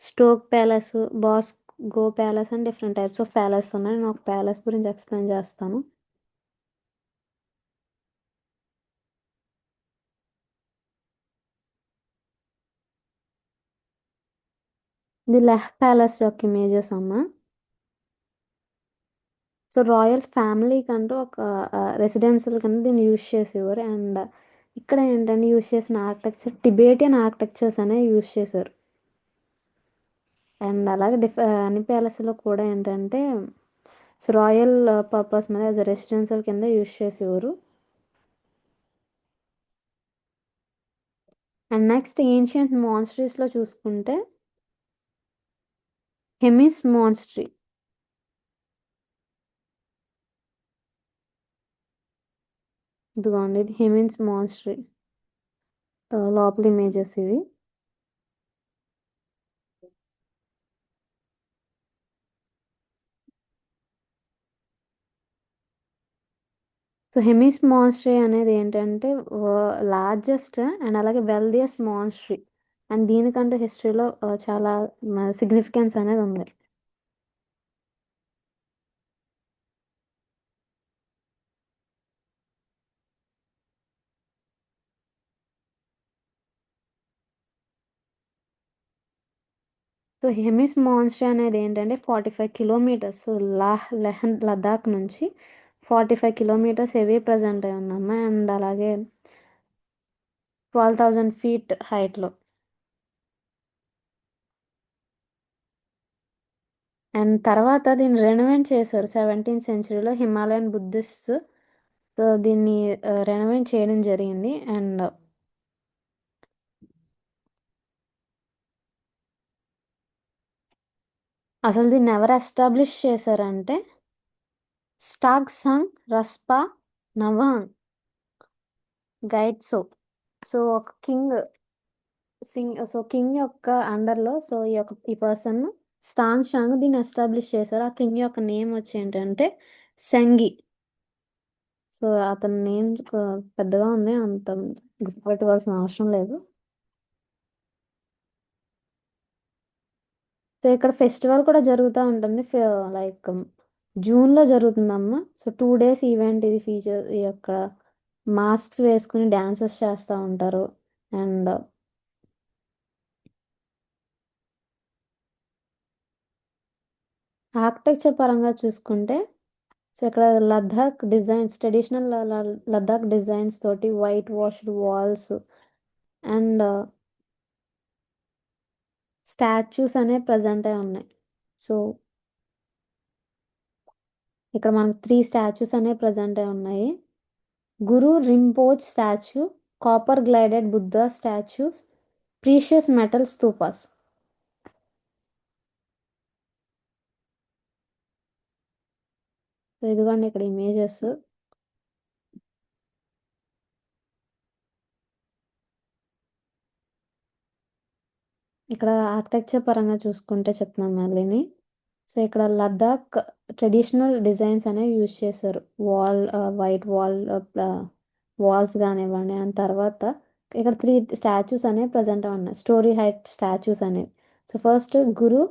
stroke palace, boss go palace అని డిఫరెంట్ టైప్స్ ఆఫ్ ప్యాలెస్ ఉన్నాయి. నేను ఒక ప్యాలెస్ గురించి ఎక్స్ప్లెయిన్ చేస్తాను. ఇది లెహ్ ప్యాలెస్ యొక్క ఇమేజెస్ అమ్మ. సో రాయల్ ఫ్యామిలీ కంటూ ఒక రెసిడెన్షియల్ కింద దీన్ని యూజ్ చేసేవారు. అండ్ ఇక్కడ ఏంటంటే యూజ్ చేసిన ఆర్కిటెక్చర్ టిబేటియన్ ఆర్కిటెక్చర్స్ అనేవి యూజ్ చేశారు. అండ్ అలాగే అన్ని ప్యాలెస్లో కూడా ఏంటంటే సో రాయల్ పర్పస్ మీద యాజ్ రెసిడెన్షియల్ కింద యూజ్ చేసేవారు. అండ్ నెక్స్ట్ ఏన్షియంట్ మాన్స్ట్రీస్లో చూసుకుంటే హెమిస్ మాన్స్ట్రీ. ఇదిగోండి ఇది హెమిన్స్ మాన్స్ట్రీ లోపల ఇమేజెస్ ఇవి. సో హెమిస్ మాన్స్ట్రీ అనేది ఏంటంటే లార్జెస్ట్ అండ్ అలాగే వెల్దియస్ట్ మాన్స్ట్రీ. అండ్ దీనికంటూ హిస్టరీలో చాలా సిగ్నిఫికెన్స్ అనేది ఉంది. సో హెమిస్ మాన్స్ట్రీ అనేది ఏంటంటే 45 కిలోమీటర్స్. సో లదాఖ్ నుంచి 45 కిలోమీటర్స్ ఎవే ప్రజెంట్ అయి ఉందమ్మా. అండ్ అలాగే 12,000 feet హైట్లో. అండ్ తర్వాత దీన్ని రెనోవేట్ చేశారు 17th సెంచరీలో హిమాలయన్ బుద్ధిస్ట్. సో దీన్ని రెనోవేట్ చేయడం జరిగింది. అండ్ అసలు దీన్ని ఎవరు ఎస్టాబ్లిష్ చేశారంటే స్టాక్ సంగ్ రస్పా నవాంగ్ గైడ్సో. సో ఒక కింగ్ యొక్క అండర్లో సో ఈ పర్సన్ స్టాంగ్ షాంగ్ దీన్ని ఎస్టాబ్లిష్ చేశారు. ఆ కింగ్ యొక్క నేమ్ వచ్చి ఏంటంటే సెంగి. సో అతని నేమ్ పెద్దగా ఉంది, అంత గుర్తుపెట్టుకోవాల్సిన అవసరం లేదు. సో ఇక్కడ ఫెస్టివల్ కూడా జరుగుతూ ఉంటుంది. లైక్ జూన్లో జరుగుతుందమ్మా. సో 2 days ఈవెంట్ ఇది. ఫీచర్ ఈ యొక్క మాస్క్స్ వేసుకుని డ్యాన్సెస్ చేస్తూ ఉంటారు. అండ్ ఆర్కిటెక్చర్ పరంగా చూసుకుంటే సో ఇక్కడ Ladakh designs, traditional Ladakh designs తోటి white washed walls and statues అనేవి ప్రజెంట్ అయి ఉన్నాయి. సో ఇక్కడ మనకు 3 స్టాచ్యూస్ అనేవి ప్రజెంట్ అయి ఉన్నాయి. Guru Rinpoche statue, copper glided Buddha statues, precious metal stupas. So ఇదిగోండి ఇక్కడ ఇమేజెస్. ఇక్కడ ఆర్కిటెక్చర్ పరంగా చూసుకుంటే చెప్తున్నాను మళ్ళీని. సో ఇక్కడ లద్దాఖ్ ట్రెడిషనల్ డిజైన్స్ అనేవి యూజ్ చేశారు. వైట్ వాల్స్ కానివ్వండి. అండ్ తర్వాత ఇక్కడ 3 స్టాచ్యూస్ అనేవి ప్రజెంట్ ఉన్నాయి, స్టోరీ హైట్ స్టాచ్యూస్ అనేవి. సో ఫస్ట్ గురు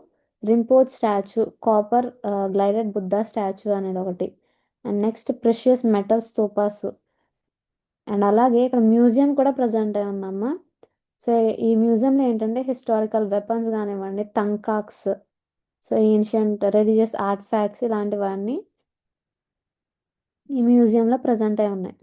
Rinpoche statue, copper glided Buddha statue అనేది ఒకటి. And next precious metal స్తూపాస్. And అలాగే ఇక్కడ మ్యూజియం కూడా ప్రజెంట్ అయి ఉందమ్మా. సో ఈ మ్యూజియంలో ఏంటంటే హిస్టారికల్ వెపన్స్ కానివ్వండి, thangkas, so ancient religious artefacts ఇలాంటివన్నీ ఈ మ్యూజియంలో ప్రజెంట్ అయి ఉన్నాయి.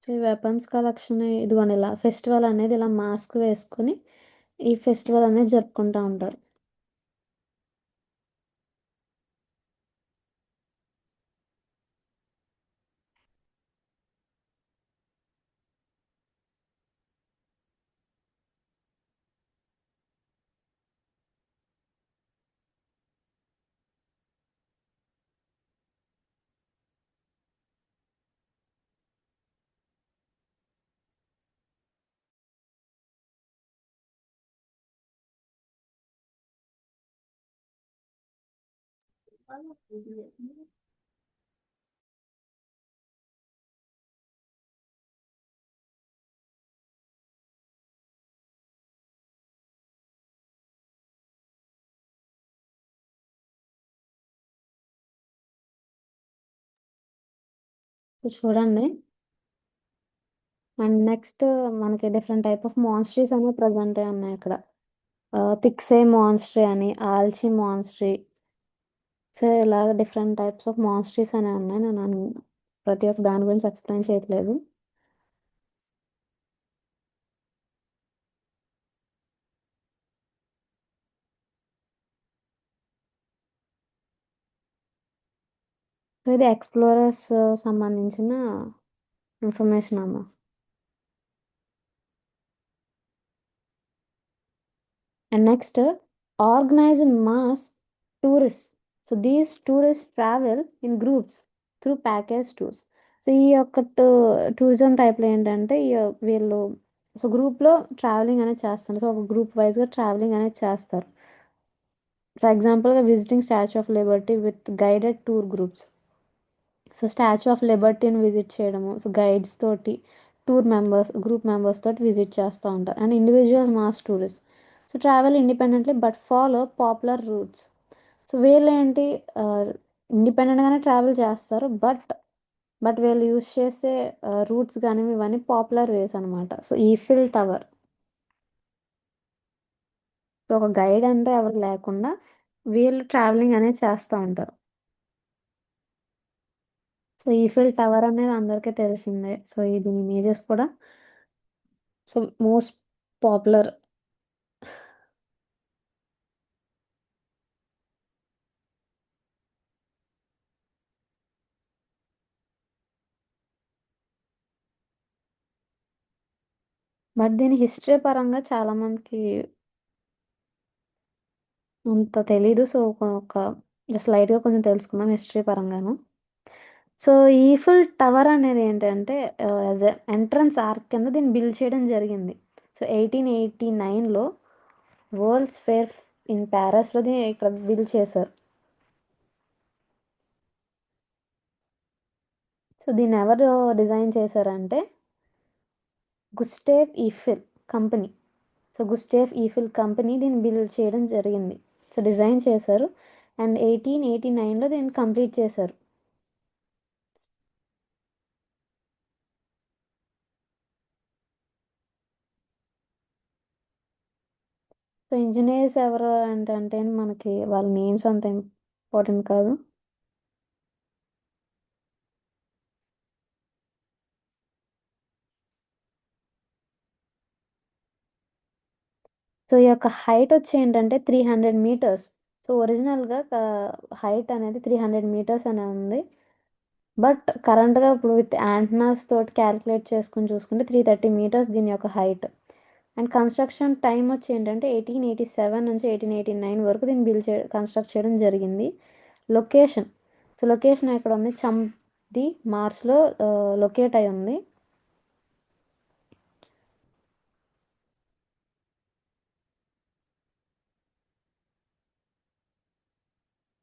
సో, ఈ వెపన్స్ కలెక్షన్ ఇదిగోండి ఇలా ఫెస్టివల్ అనేది ఇలా మాస్క్ వేసుకొని ఈ ఫెస్టివల్ అనేది జరుపుకుంటా ఉంటారు. సో, చూడండి. అండ్ నెక్స్ట్ మనకి డిఫరెంట్ టైప్ ఆఫ్ మాన్స్టరీస్ అనేవి ప్రెజెంట్ అయ్యి ఉన్నాయి ఇక్కడ. తిక్సే మాన్స్టరీ అని, ఆల్చి మాన్స్టరీ. సో, ఇలాగ డిఫరెంట్ టైప్స్ ఆఫ్ మాన్స్టరీస్ అనేవి ఉన్నాయి. ప్రతి ఒక్క దాని గురించి ఎక్స్‌ప్లెయిన్ చేయట్లేదు. సో, ఇది ఎక్స్‌ప్లోరర్స్ సంబంధించిన ఇన్ఫర్మేషన్ అమ్మ. And next, organized mass tourists. So these tourists travel in groups through package tours. So ఈ యొక్క టూరిజం టైప్లో ఏంటంటే వీళ్ళు ఒక గ్రూప్లో ట్రావెలింగ్ అనేది చేస్తారు. సో ఒక గ్రూప్ వైజ్గా ట్రావెలింగ్ అనేది చేస్తారు. ఫర్ ఎగ్జాంపుల్గా visiting statue of Liberty with guided tour groups. So statue of లిబర్టీని విజిట్ చేయడము, సో గైడ్స్ తోటి గ్రూప్ మెంబర్స్ తోటి విజిట్ చేస్తూ ఉంటారు. And individual mass tourist so travel independently but follow popular routes. So వీళ్ళు ఏంటి, ఇండిపెండెంట్గానే ట్రావెల్ చేస్తారు, బట్ వీళ్ళు యూస్ చేసే రూట్స్ కానీ ఇవన్నీ పాపులర్ వేస్ అనమాట. సో ఈఫిల్ టవర్, సో ఒక గైడ్ అంటే ఎవరు లేకుండా వీళ్ళు ట్రావెలింగ్ అనేది చేస్తూ ఉంటారు. సో ఈఫిల్ టవర్ అనేది అందరికీ తెలిసిందే. సో ఇది ఇమేజెస్ కూడా సో మోస్ట్ పాపులర్. బట్ దీని హిస్టరీ పరంగా చాలా మందికి అంత తెలీదు. సో ఒక జస్ట్ లైట్గా కొంచెం తెలుసుకుందాం హిస్టరీ పరంగాను. సో ఈఫిల్ టవర్ అనేది ఏంటంటే యాజ్ ఎ ఎంట్రన్స్ ఆర్క్ కింద దీన్ని బిల్డ్ చేయడం జరిగింది. సో 1889లో వరల్డ్స్ ఫేర్ ఇన్ ప్యారిస్లో దీన్ని ఇక్కడ బిల్డ్ చేశారు. సో దీన్ని ఎవరు డిజైన్ చేశారంటే Gustave Eiffel company. So Gustave Eiffel company దీన్ని బిల్డ్ చేయడం జరిగింది. సో డిజైన్ చేశారు అండ్ 1889లో దీన్ని కంప్లీట్ చేశారు. సో ఇంజనీర్స్ ఎవరు అంటే మనకి వాళ్ళ నేమ్స్ అంత ఇంపార్టెంట్ కాదు. సో ఈ యొక్క హైట్ వచ్చి ఏంటంటే 300 మీటర్స్. సో ఒరిజినల్గా హైట్ అనేది 300 మీటర్స్ అనే ఉంది. బట్ కరెంట్గా ఇప్పుడు విత్ యాంటనాస్ తోటి క్యాలిక్యులేట్ చేసుకుని చూసుకుంటే 330 మీటర్స్ దీని యొక్క హైట్. అండ్ కన్స్ట్రక్షన్ టైం వచ్చి ఏంటంటే 1887 నుంచి 1889 వరకు దీన్ని కన్స్ట్రక్ట్ చేయడం జరిగింది. లొకేషన్, సో లొకేషన్ ఎక్కడ ఉంది, చండి మార్స్లో లొకేట్ అయి ఉంది.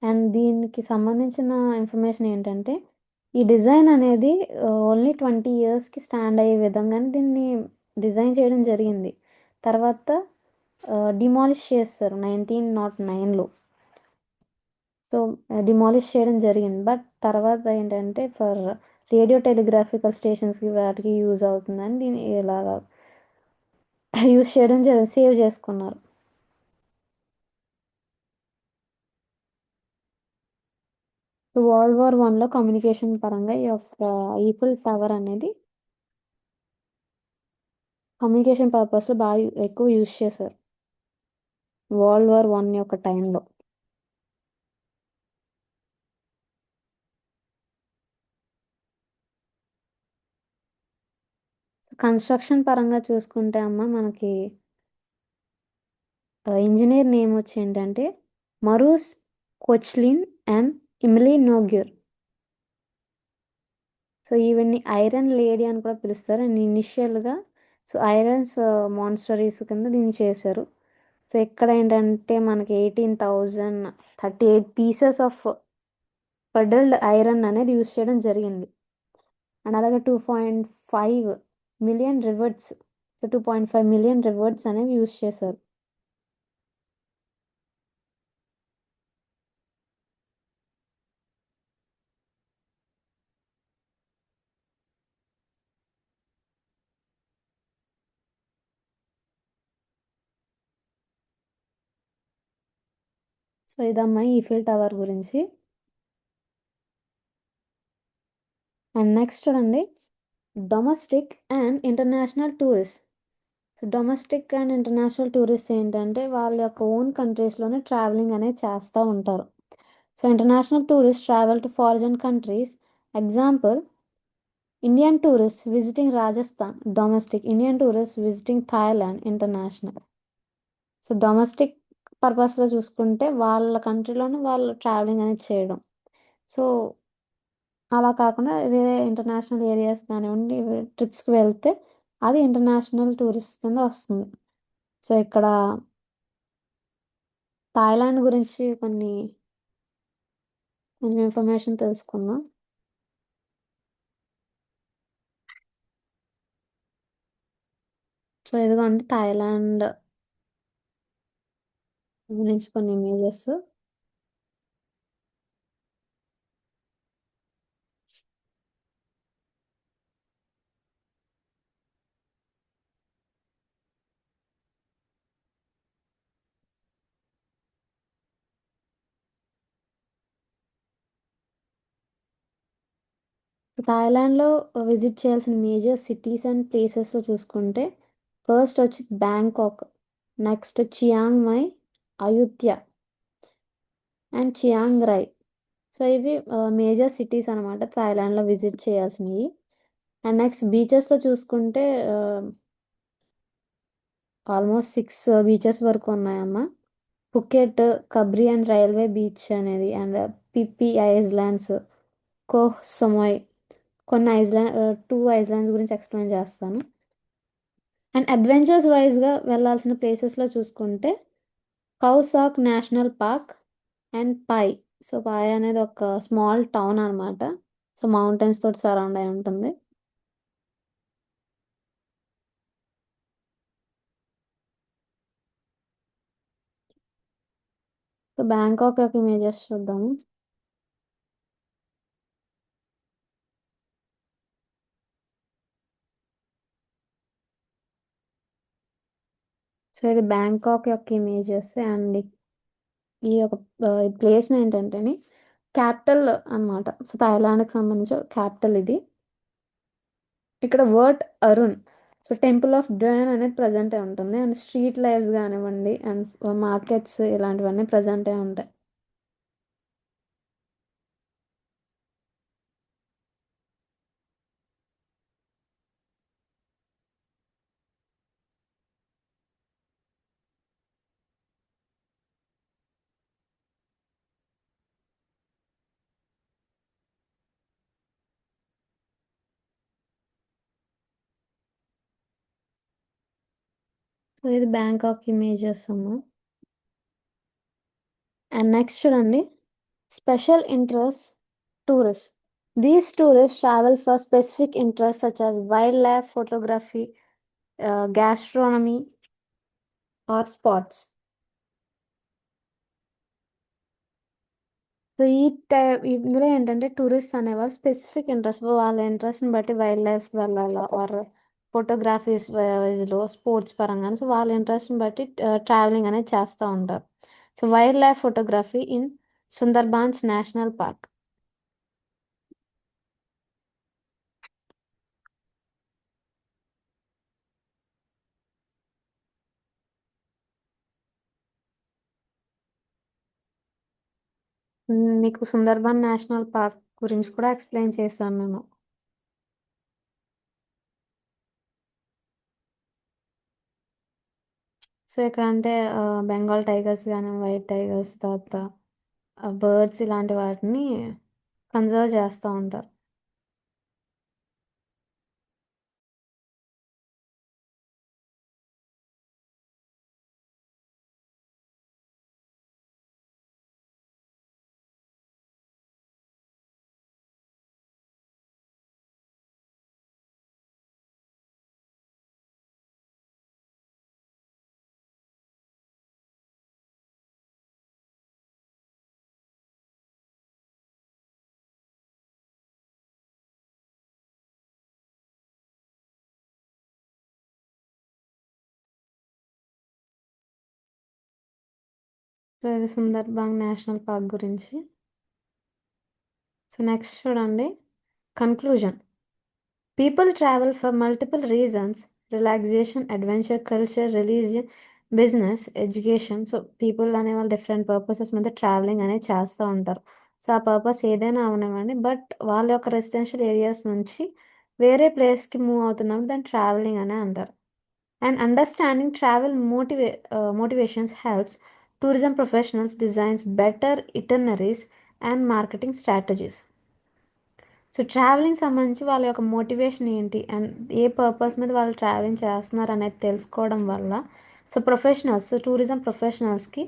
అండ్ దీనికి సంబంధించిన ఇన్ఫర్మేషన్ ఏంటంటే ఈ డిజైన్ అనేది ఓన్లీ 20 ఇయర్స్కి స్టాండ్ అయ్యే విధంగానే దీన్ని డిజైన్ చేయడం జరిగింది. తర్వాత డిమాలిష్ చేస్తారు 1909లో. సో డిమాలిష్ చేయడం జరిగింది. బట్ తర్వాత ఏంటంటే ఫర్ రేడియో టెలిగ్రాఫికల్ స్టేషన్స్కి వాటికి యూజ్ అవుతుందని దీన్ని ఇలాగా యూజ్ చేయడం సేవ్ చేసుకున్నారు. వరల్డ్ వార్ 1లో కమ్యూనికేషన్ పరంగా ఈ యొక్క ఈఫిల్ టవర్ అనేది కమ్యూనికేషన్ పర్పస్లో బాగా ఎక్కువ యూజ్ చేశారు వరల్డ్ వార్ 1 యొక్క టైంలో. కన్స్ట్రక్షన్ పరంగా చూసుకుంటే అమ్మ మనకి ఇంజనీర్ నేమ్ వచ్చి ఏంటంటే మరూస్ కొచ్లిన్ అండ్ ఇమిలీ నోగ్యూర్. సో ఈవెన్ని ఐరన్ లేడీ అని కూడా పిలుస్తారు. అండ్ ఇనిషియల్గా సో ఐరన్స్ మాన్స్టరీస్ కింద దీన్ని చేశారు. సో ఇక్కడ ఏంటంటే మనకి 18,038 పీసెస్ ఆఫ్ పడల్డ్ ఐరన్ అనేది యూస్ చేయడం జరిగింది. అండ్ అలాగే 2.5 million reverts, so 2.5 million reverts అనేవి యూస్ చేశారు. సో ఇదమ్మా ఈఫిల్ టవర్ గురించి. అండ్ నెక్స్ట్ చూడండి, domestic and international tourist. So domestic and international tourist ఏంటంటే వాళ్ళ యొక్క ఓన్ కంట్రీస్లోనే ట్రావెలింగ్ అనేది చేస్తూ ఉంటారు. So international tourist travel to foreign countries. Example, Indian tourist visiting Rajasthan domestic, Indian tourist visiting Thailand international. So domestic పర్పస్లో చూసుకుంటే వాళ్ళ కంట్రీలోనే వాళ్ళు ట్రావెలింగ్ అనేది చేయడం. సో అలా కాకుండా వేరే ఇంటర్నేషనల్ ఏరియాస్ కానివ్వండి ట్రిప్స్కి వెళ్తే అది ఇంటర్నేషనల్ టూరిస్ట్ కింద వస్తుంది. సో ఇక్కడ థాయిలాండ్ గురించి కొన్ని కొంచెం ఇన్ఫర్మేషన్ తెలుసుకుందాం. సో ఇదిగోండి థాయిలాండ్ గురించి కొన్ని ఇమేజెస్. థాయిలాండ్లో విజిట్ చేయాల్సిన మేజర్ సిటీస్ అండ్ ప్లేసెస్లో చూసుకుంటే ఫస్ట్ వచ్చి Bangkok, next Chiang Mai, Ayutthaya and Chiang Rai. So ఇవి మేజర్ సిటీస్ అనమాట థాయిలాండ్లో విజిట్ చేయాల్సినవి. అండ్ నెక్స్ట్ బీచెస్లో చూసుకుంటే ఆల్మోస్ట్ 6 బీచెస్ వరకు ఉన్నాయమ్మా. పుకెట్, కబ్రి అండ్ రైల్వే బీచ్ అనేది, and Phi Phi islands, Koh Samui. కొన్ని ఐలాండ్ 2 ఐలాండ్స్ గురించి ఎక్స్ప్లెయిన్ చేస్తాను. అండ్ అడ్వెంచర్స్ వైజ్గా వెళ్ళాల్సిన ప్లేసెస్లో చూసుకుంటే Khao Sok national park and Pai. So పై అనేది ఒక స్మాల్ టౌన్ అనమాట. సో మౌంటైన్స్ తోటి సరౌండ్ అయి ఉంటుంది. సో బ్యాంకాక్ యొక్క ఇమేజెస్ చూద్దాము. సో ఇది బ్యాంకాక్ యొక్క ఇమేజెస్. అండ్ ఈ యొక్క ప్లేస్ ఏంటంటే క్యాపిటల్ అన్నమాట. సో థాయిలాండ్కి సంబంధించి క్యాపిటల్ ఇది. ఇక్కడ word Arun. So temple of drawn అనేది ప్రజెంట్ అయి ఉంటుంది. అండ్ స్ట్రీట్ లైఫ్స్ కానివ్వండి అండ్ మార్కెట్స్ ఇలాంటివన్నీ ప్రజెంట్ అయి ఉంటాయి. సో ఇది బ్యాంకాక్ ఇమేజెస్ అమ్మ. అండ్ నెక్స్ట్ చూడండి, special interest tourist. These tourists travel for specific interests such as wildlife photography, gastronomy, or sports. So ఈ ఇందులో ఏంటంటే టూరిస్ట్ అనేవాళ్ళు స్పెసిఫిక్ ఇంట్రెస్ట్, వాళ్ళ ఇంట్రెస్ట్ని బట్టి వైల్డ్ లైఫ్స్ వెళ్ళాలా ఆర్ ఫోటోగ్రఫీస్ వైజ్లో స్పోర్ట్స్ పరంగా, సో వాళ్ళ ఇంట్రెస్ట్ని బట్టి ట్రావెలింగ్ అనేది చేస్తూ ఉంటారు. So wild life photography in Sundarbans national park. మీకు సుందర్బన్ నేషనల్ పార్క్ గురించి కూడా ఎక్స్‌ప్లెయిన్ చేశాను నేను. సో, ఇక్కడంటే బెంగాల్ టైగర్స్ గాని, వైట్ టైగర్స్ తర్వాత బర్డ్స్ ఇలాంటి వాటిని కన్జర్వ్ చేస్తా ఉంటారు. సో, ఇది సుందర్బన్ నేషనల్ పార్క్ గురించి. సో, నెక్స్ట్ చూడండి conclusion. People travel for multiple reasons: relaxation, adventure, culture, religion, business, education. So, people అనేవాళ్ళు డిఫరెంట్ పర్పసెస్ మీద ట్రావెలింగ్ అనేది చేస్తూ ఉంటారు. సో, ఆ పర్పస్ ఏదైనా అవనివ్వండి. బట్ వాళ్ళ యొక్క రెసిడెన్షియల్ ఏరియాస్ నుంచి వేరే ప్లేస్‌కి మూవ్ అవుతున్నప్పుడు దాన్ని ట్రావెలింగ్ అనే అంటారు. And understanding travel motivations helps tourism professionals designs better itineraries and marketing strategies. So, travelling సంబంధించి వాళ్ళ యొక్క మోటివేషన్ ఏంటి? అండ్ ఏ పర్పస్ మీద వాళ్ళు ట్రావెలింగ్ చేస్తున్నారనేది తెలుసుకోవడం వల్ల టూరిజం ప్రొఫెషనల్స్‌కి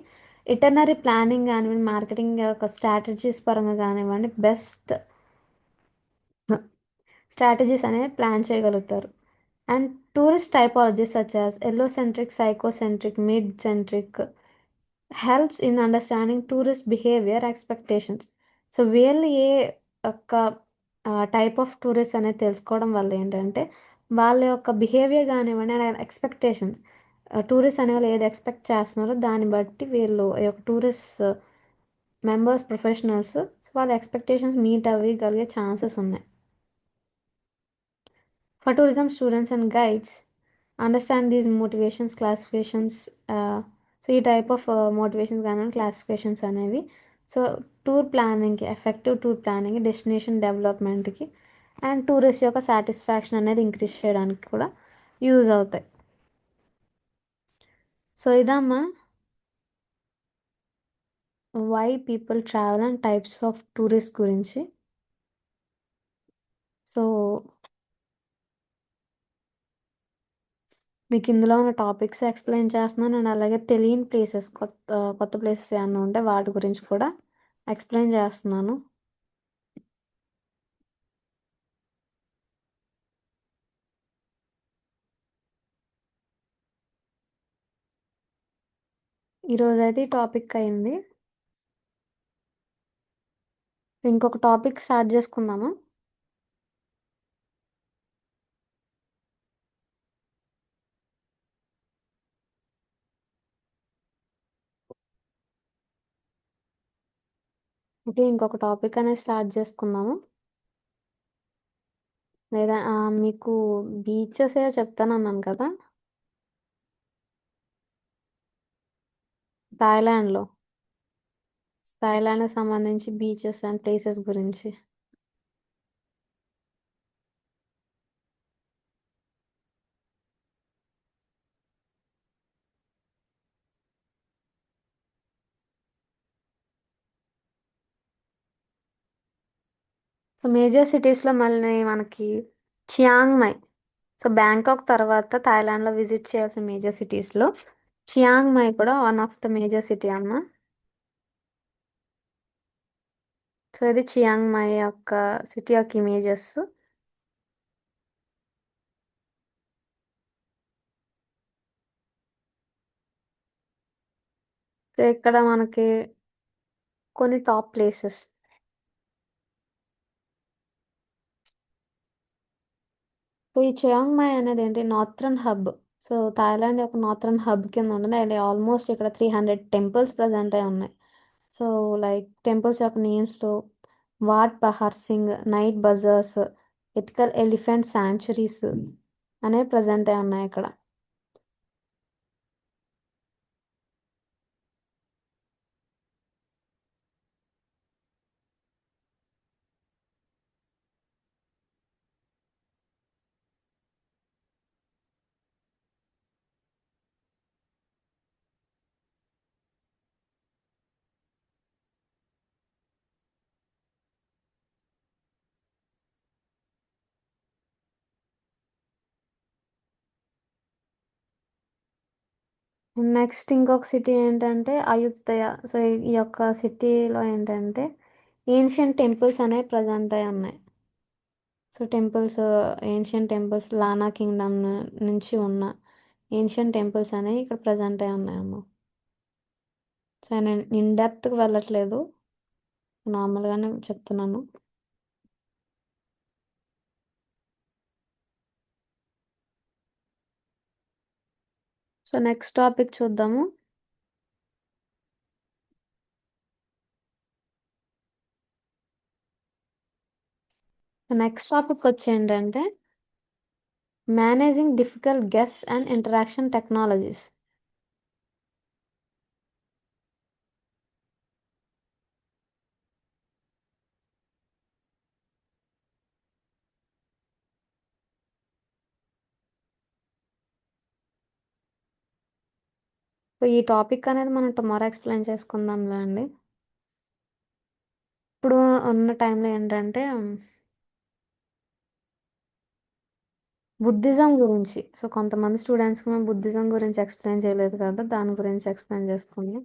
ఇటినరీ ప్లానింగ్ గానివ్వండి, మార్కెటింగ్ యొక్క స్ట్రాటజీస్ పరంగా గానివ్వండి, బెస్ట్ స్ట్రాటజీస్ అనేవి ప్లాన్ చేయగలుగుతారు. And tourist typologies such as allocentric, psychocentric, mid centric helps in understanding tourist behaviour expectations. So, వీళ్ళు ఏ యొక్క టైప్ ఆఫ్ టూరిస్ట్ అనేది తెలుసుకోవడం వల్ల ఏంటంటే, వాళ్ళ యొక్క బిహేవియర్ గానివ్వండి అండ్ ఎక్స్‌పెక్టేషన్స్ టూరిస్ట్ అనేవాళ్ళు ఏది ఎక్స్‌పెక్ట్ చేస్తున్నారో దాన్ని బట్టి వీళ్ళు ఈ యొక్క టూరిస్ట్ మెంబర్స్, ప్రొఫెషనల్స్ సో, వాళ్ళ ఎక్స్‌పెక్టేషన్స్ మీట్ అవ్వగలిగే ఛాన్సెస్ ఉన్నాయి. For tourism students and guides, understand these motivations, classifications. So, ఈ టైప్ ఆఫ్ మోటివేషన్స్ గాని క్లాసిఫికేషన్స్ అనేవి సో, ఎఫెక్టివ్ టూర్ ప్లానింగ్‌కి, డెస్టినేషన్ డెవలప్‌మెంట్‌కి అండ్ టూరిస్ట్ యొక్క సాటిస్ఫాక్షన్ అనేది ఇంక్రీజ్ చేయడానికి కూడా యూజ్ అవుతాయి. సో, ఇదమ్మా why people travel and types of tourist గురించి. సో, మీకు ఇందులో ఉన్న టాపిక్స్ ఎక్స్‌ప్లెయిన్ చేస్తున్నాను. అండ్ అలాగే తెలియని ప్లేసెస్ కొత్త ప్లేసెస్ ఏమన్నా ఉంటే వాటి గురించి కూడా ఎక్స్‌ప్లెయిన్ చేస్తున్నాను. ఈరోజైతే ఈ టాపిక్ అయింది. ఇంకొక టాపిక్ స్టార్ట్ చేసుకుందామా? ఓకే. ఇంకొక టాపిక్ అనేది స్టార్ట్ చేసుకుందాము. లేదా మీకు బీచెసే చెప్తానన్నాను కదా! థాయిలాండ్‌లో. థాయిలాండ్‌కి సంబంధించి బీచెస్ అండ్ ప్లేసెస్ గురించి. సో, మేజర్ సిటీస్‌లో మళ్ళీ మనకి చియాంగ్ మై. సో, బ్యాంకాక్ తర్వాత థాయిలాండ్‌లో విజిట్ చేయాల్సిన మేజర్ సిటీస్‌లో చియాంగ్ మై కూడా one of the major city అమ్మ. సో, ఇది చియాంగ్ మై యొక్క సిటీ యొక్క ఇమేజెస్. సో, ఇక్కడ మనకి కొన్ని టాప్ ప్లేసెస్. సో, ఈ చియాంగ్ మాయ్ అనేదేంటి నార్థరన్ హబ్. సో, థాయిలాండ్ యొక్క నార్థరన్ హబ్ కింద ఉన్నది. అండ్ ఆల్మోస్ట్ ఇక్కడ 300 టెంపుల్స్ ప్రెజెంట్ అయ్యి ఉన్నాయి. సో, లైక్ టెంపుల్స్ యొక్క నేమ్స్‌లో Wat Phra Singh, night bazaars, ethical elephant sanctuaries అనేవి ప్రెజెంట్ అయ్యి ఉన్నాయి ఇక్కడ. నెక్స్ట్ ఇంకొక సిటీ ఏంటంటే అయుత్తయ. సో, ఈ యొక్క సిటీలో ఏంటంటే ఏన్షియంట్ టెంపుల్స్ అనేవి ప్రెజెంట్ అయి ఉన్నాయి. So, temples ancient temples Lanna kingdom నుంచి ఉన్న ఏన్షియంట్ టెంపుల్స్ అనేవి ఇక్కడ ప్రెజెంట్ అయి ఉన్నాయమ్మ. సో, నేను ఇన్ డెప్త్‌కి వెళ్ళట్లేదు. నార్మల్‌గానే చెప్తున్నాను. సో, నెక్స్ట్ టాపిక్ చూద్దాము. నెక్స్ట్ టాపిక్ వచ్చి ఏంటంటే managing difficult guests and interaction technologies. So, ఈ టాపిక్ అనేది మనం టుమారో ఎక్స్‌ప్లెయిన్ చేసుకుందాంలే అండి. ఇప్పుడు ఉన్న టైంలో ఏంటంటే బుద్ధిజం గురించి. సో, కొంతమంది స్టూడెంట్స్‌కి మేము బుద్ధిజం గురించి ఎక్స్‌ప్లెయిన్ చేయలేదు కదా! దాని గురించి ఎక్స్‌ప్లెయిన్ చేసుకుందాం.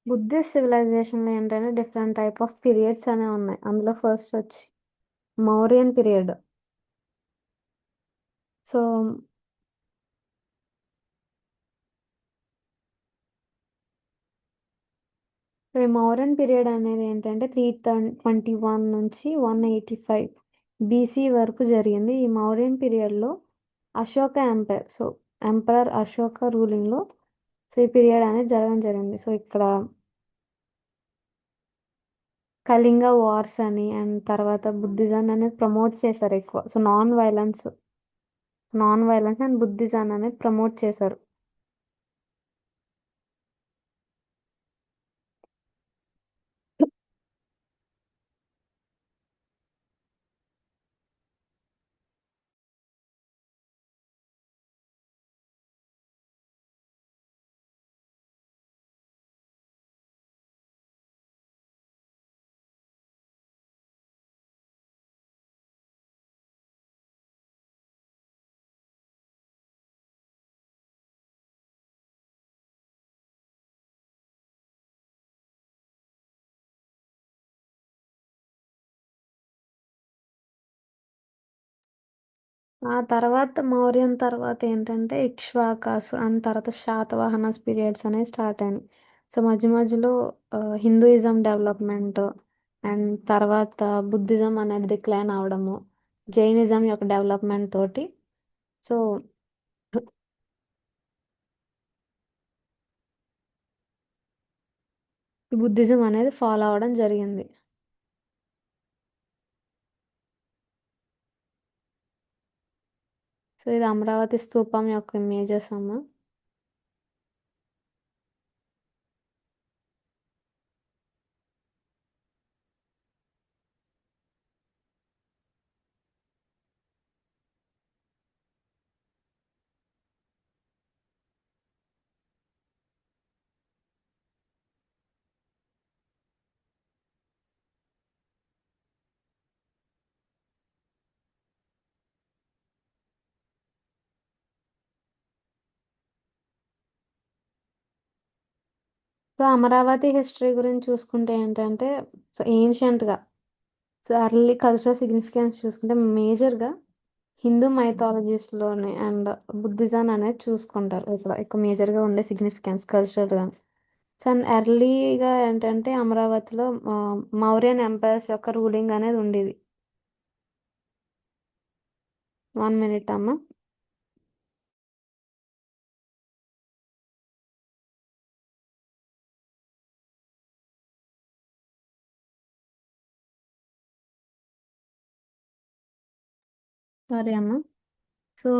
బుద్ధిస్ట్ సివిలైజేషన్‌లో ఏంటంటే డిఫరెంట్ టైప్ ఆఫ్ పీరియడ్స్ అనేవి ఉన్నాయి. అందులో ఫస్ట్ వచ్చి మౌర్యన్ పీరియడ్. సో, ఈ మౌర్యన్ పీరియడ్ అనేది ఏంటంటే 321 నుంచి 185 బీసీ వరకు జరిగింది. ఈ మౌర్యన్ పీరియడ్‌లో Ashoka empire. So, emperor Ashoka రూలింగ్‌లో సో, ఈ పీరియడ్ అనేది జరగడం జరిగింది. సో, ఇక్కడ కళింగ వార్స్ అని అండ్ తర్వాత బుద్ధిజం అనేది ప్రమోట్ చేశారు ఎక్కువ. So, non violence and Buddhism అనేది ప్రమోట్ చేశారు. ఆ తర్వాత మౌర్యన్ తర్వాత ఏంటంటే ఇక్ష్వాకాస్ అండ్ తర్వాత శాతవాహనాస్ పీరియడ్స్ అనేవి స్టార్ట్ అయినాయి. సో, మధ్య మధ్యలో హిందూయిజం డెవలప్‌మెంట్ అండ్ తర్వాత బుద్ధిజం అనేది డిక్లైన్ అవ్వడము, జైనిజం యొక్క డెవలప్‌మెంట్ తోటి సో, ఈ బుద్ధిజం అనేది ఫాలో అవ్వడం జరిగింది. సో, ఇది అమరావతి స్తూపం యొక్క ఇమేజెస్ అమ్మ. సో, అమరావతి హిస్టరీ గురించి చూసుకుంటే ఏంటంటే సో, ఏన్షియంట్‌గా సో, ఎర్లీ కల్చరల్ సిగ్నిఫికెన్స్ చూసుకుంటే మేజర్‌గా హిందూ మైథాలజీస్‌లోని అండ్ బుద్ధిజం అనేది చూసుకుంటారు. ఇక్కడ ఎక్కువ మేజర్‌గా ఉండే సిగ్నిఫికెన్స్ కల్చరల్‌గా. సో, అండ్ ఎర్లీగా ఏంటంటే అమరావతిలో మౌర్యన్ ఎంపైర్స్ యొక్క రూలింగ్ అనేది ఉండేది. 1 మినిట్ అమ్మ. సారీ అమ్మ. సో,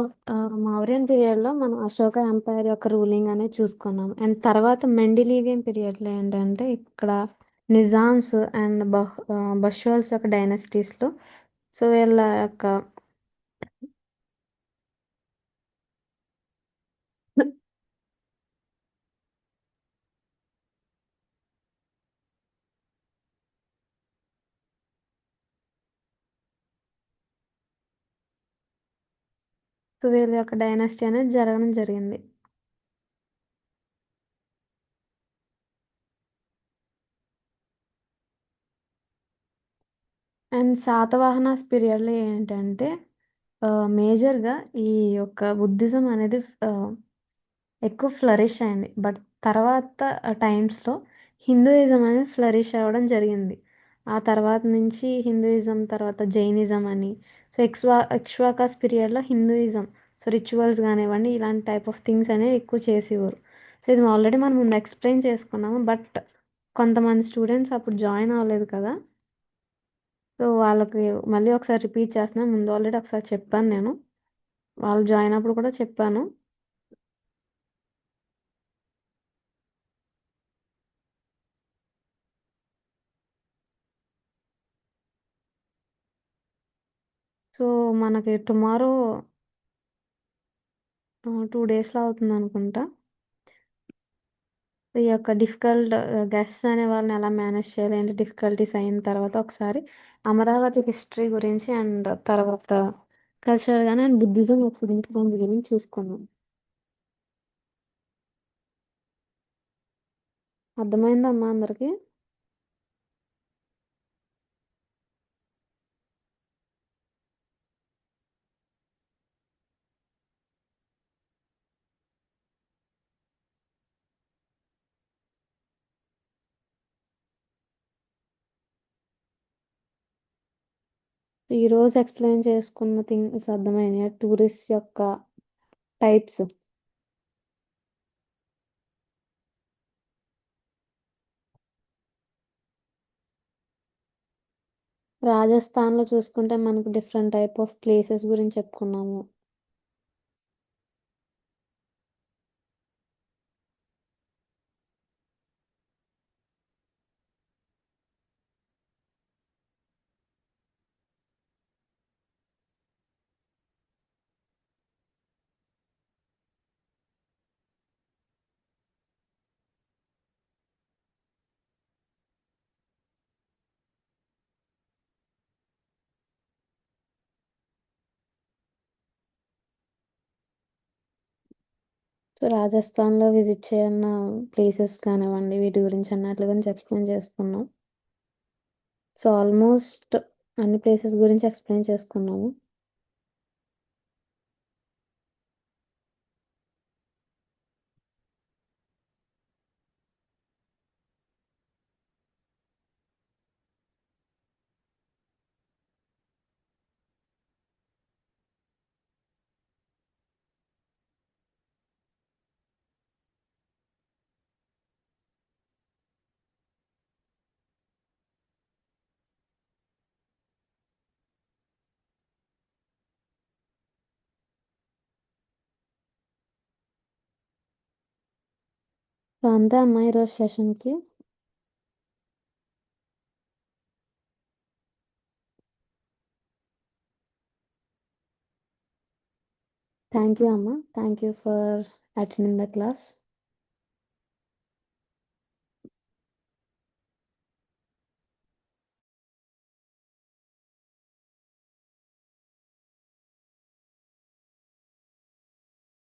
మౌర్యన్ పీరియడ్‌లో మనం అశోక ఎంపైర్ యొక్క రూలింగ్ అనేది చూసుకున్నాం. అండ్ తర్వాత మెండిలీవియన్ పీరియడ్‌లో ఏంటంటే ఇక్కడ నిజామ్స్ అండ్ బషోల్స్ యొక్క డైనస్టీస్‌లో సో, వీళ్ళ యొక్క సో, వీళ్ళ యొక్క డైనస్టీ అనేది జరగడం జరిగింది. అండ్ శాతవాహనాస్ పీరియడ్‌లో ఏంటంటే మేజర్‌గా ఈ యొక్క బుద్ధిజం అనేది ఎక్కువ ఫ్లరిష్ అయింది. బట్ తర్వాత టైమ్స్‌లో హిందూయిజం అనేది ఫ్లరిష్ అవ్వడం జరిగింది. ఆ తర్వాత నుంచి హిందూయిజం తర్వాత జైనిజం అని సో, ఇక్ష్వాకస్ పీరియడ్‌లో హిందూయిజం సో, రిచువల్స్ గానివ్వండి ఇలాంటి టైప్ ఆఫ్ థింగ్స్ అనేవి ఎక్కువ చేసేవారు. సో, ఇది ఆల్రెడీ మనం ముందు ఎక్స్‌ప్లెయిన్ చేసుకున్నాము. బట్ కొంతమంది స్టూడెంట్స్ అప్పుడు జాయిన్ అవ్వలేదు కదా! సో, వాళ్ళకి మళ్ళీ ఒకసారి రిపీట్ చేస్తున్నాను. ముందు ఆల్రెడీ ఒకసారి చెప్పాను నేను. వాళ్ళు జాయిన్ అప్పుడు కూడా చెప్పాను. సో, మనకి టుమారో 2 డేస్‌లో అవుతుందనుకుంటా. ఈ యొక్క డిఫికల్ట్ గెస్ట్స్ అనే వాళ్ళని ఎలా మేనేజ్ చేయాలి, ఏంటి డిఫికల్టీస్ అయిన తర్వాత ఒకసారి అమరావతి హిస్టరీ గురించి అండ్ తర్వాత కల్చరల్ గాని అండ్ బుద్ధిజం యొక్క సిగ్నిఫికెన్స్ గురించి చూసుకుందాం. అర్థమైందా అమ్మా అందరికి? ఈరోజు ఎక్స్‌ప్లెయిన్ చేసుకున్న థింగ్స్ అర్థమైనాయా? టూరిస్ట్ యొక్క టైప్స్. రాజస్థాన్‌లో చూసుకుంటే మనకు డిఫరెంట్ టైప్ ఆఫ్ ప్లేసెస్ గురించి చెప్పుకున్నాము. సో, రాజస్థాన్‌లో విజిట్ చేయన్న ప్లేసెస్ కానివ్వండి, వీటి గురించి అన్నిట్లి గురించి ఎక్స్‌ప్లెయిన్ చేసుకున్నాం. సో, ఆల్మోస్ట్ అన్ని ప్లేసెస్ గురించి ఎక్స్‌ప్లెయిన్ చేసుకున్నాము. సో, అంతే అమ్మా ఈరోజు సెషన్‌కి. థ్యాంక్ యూ అమ్మా. Thank you for attending the class.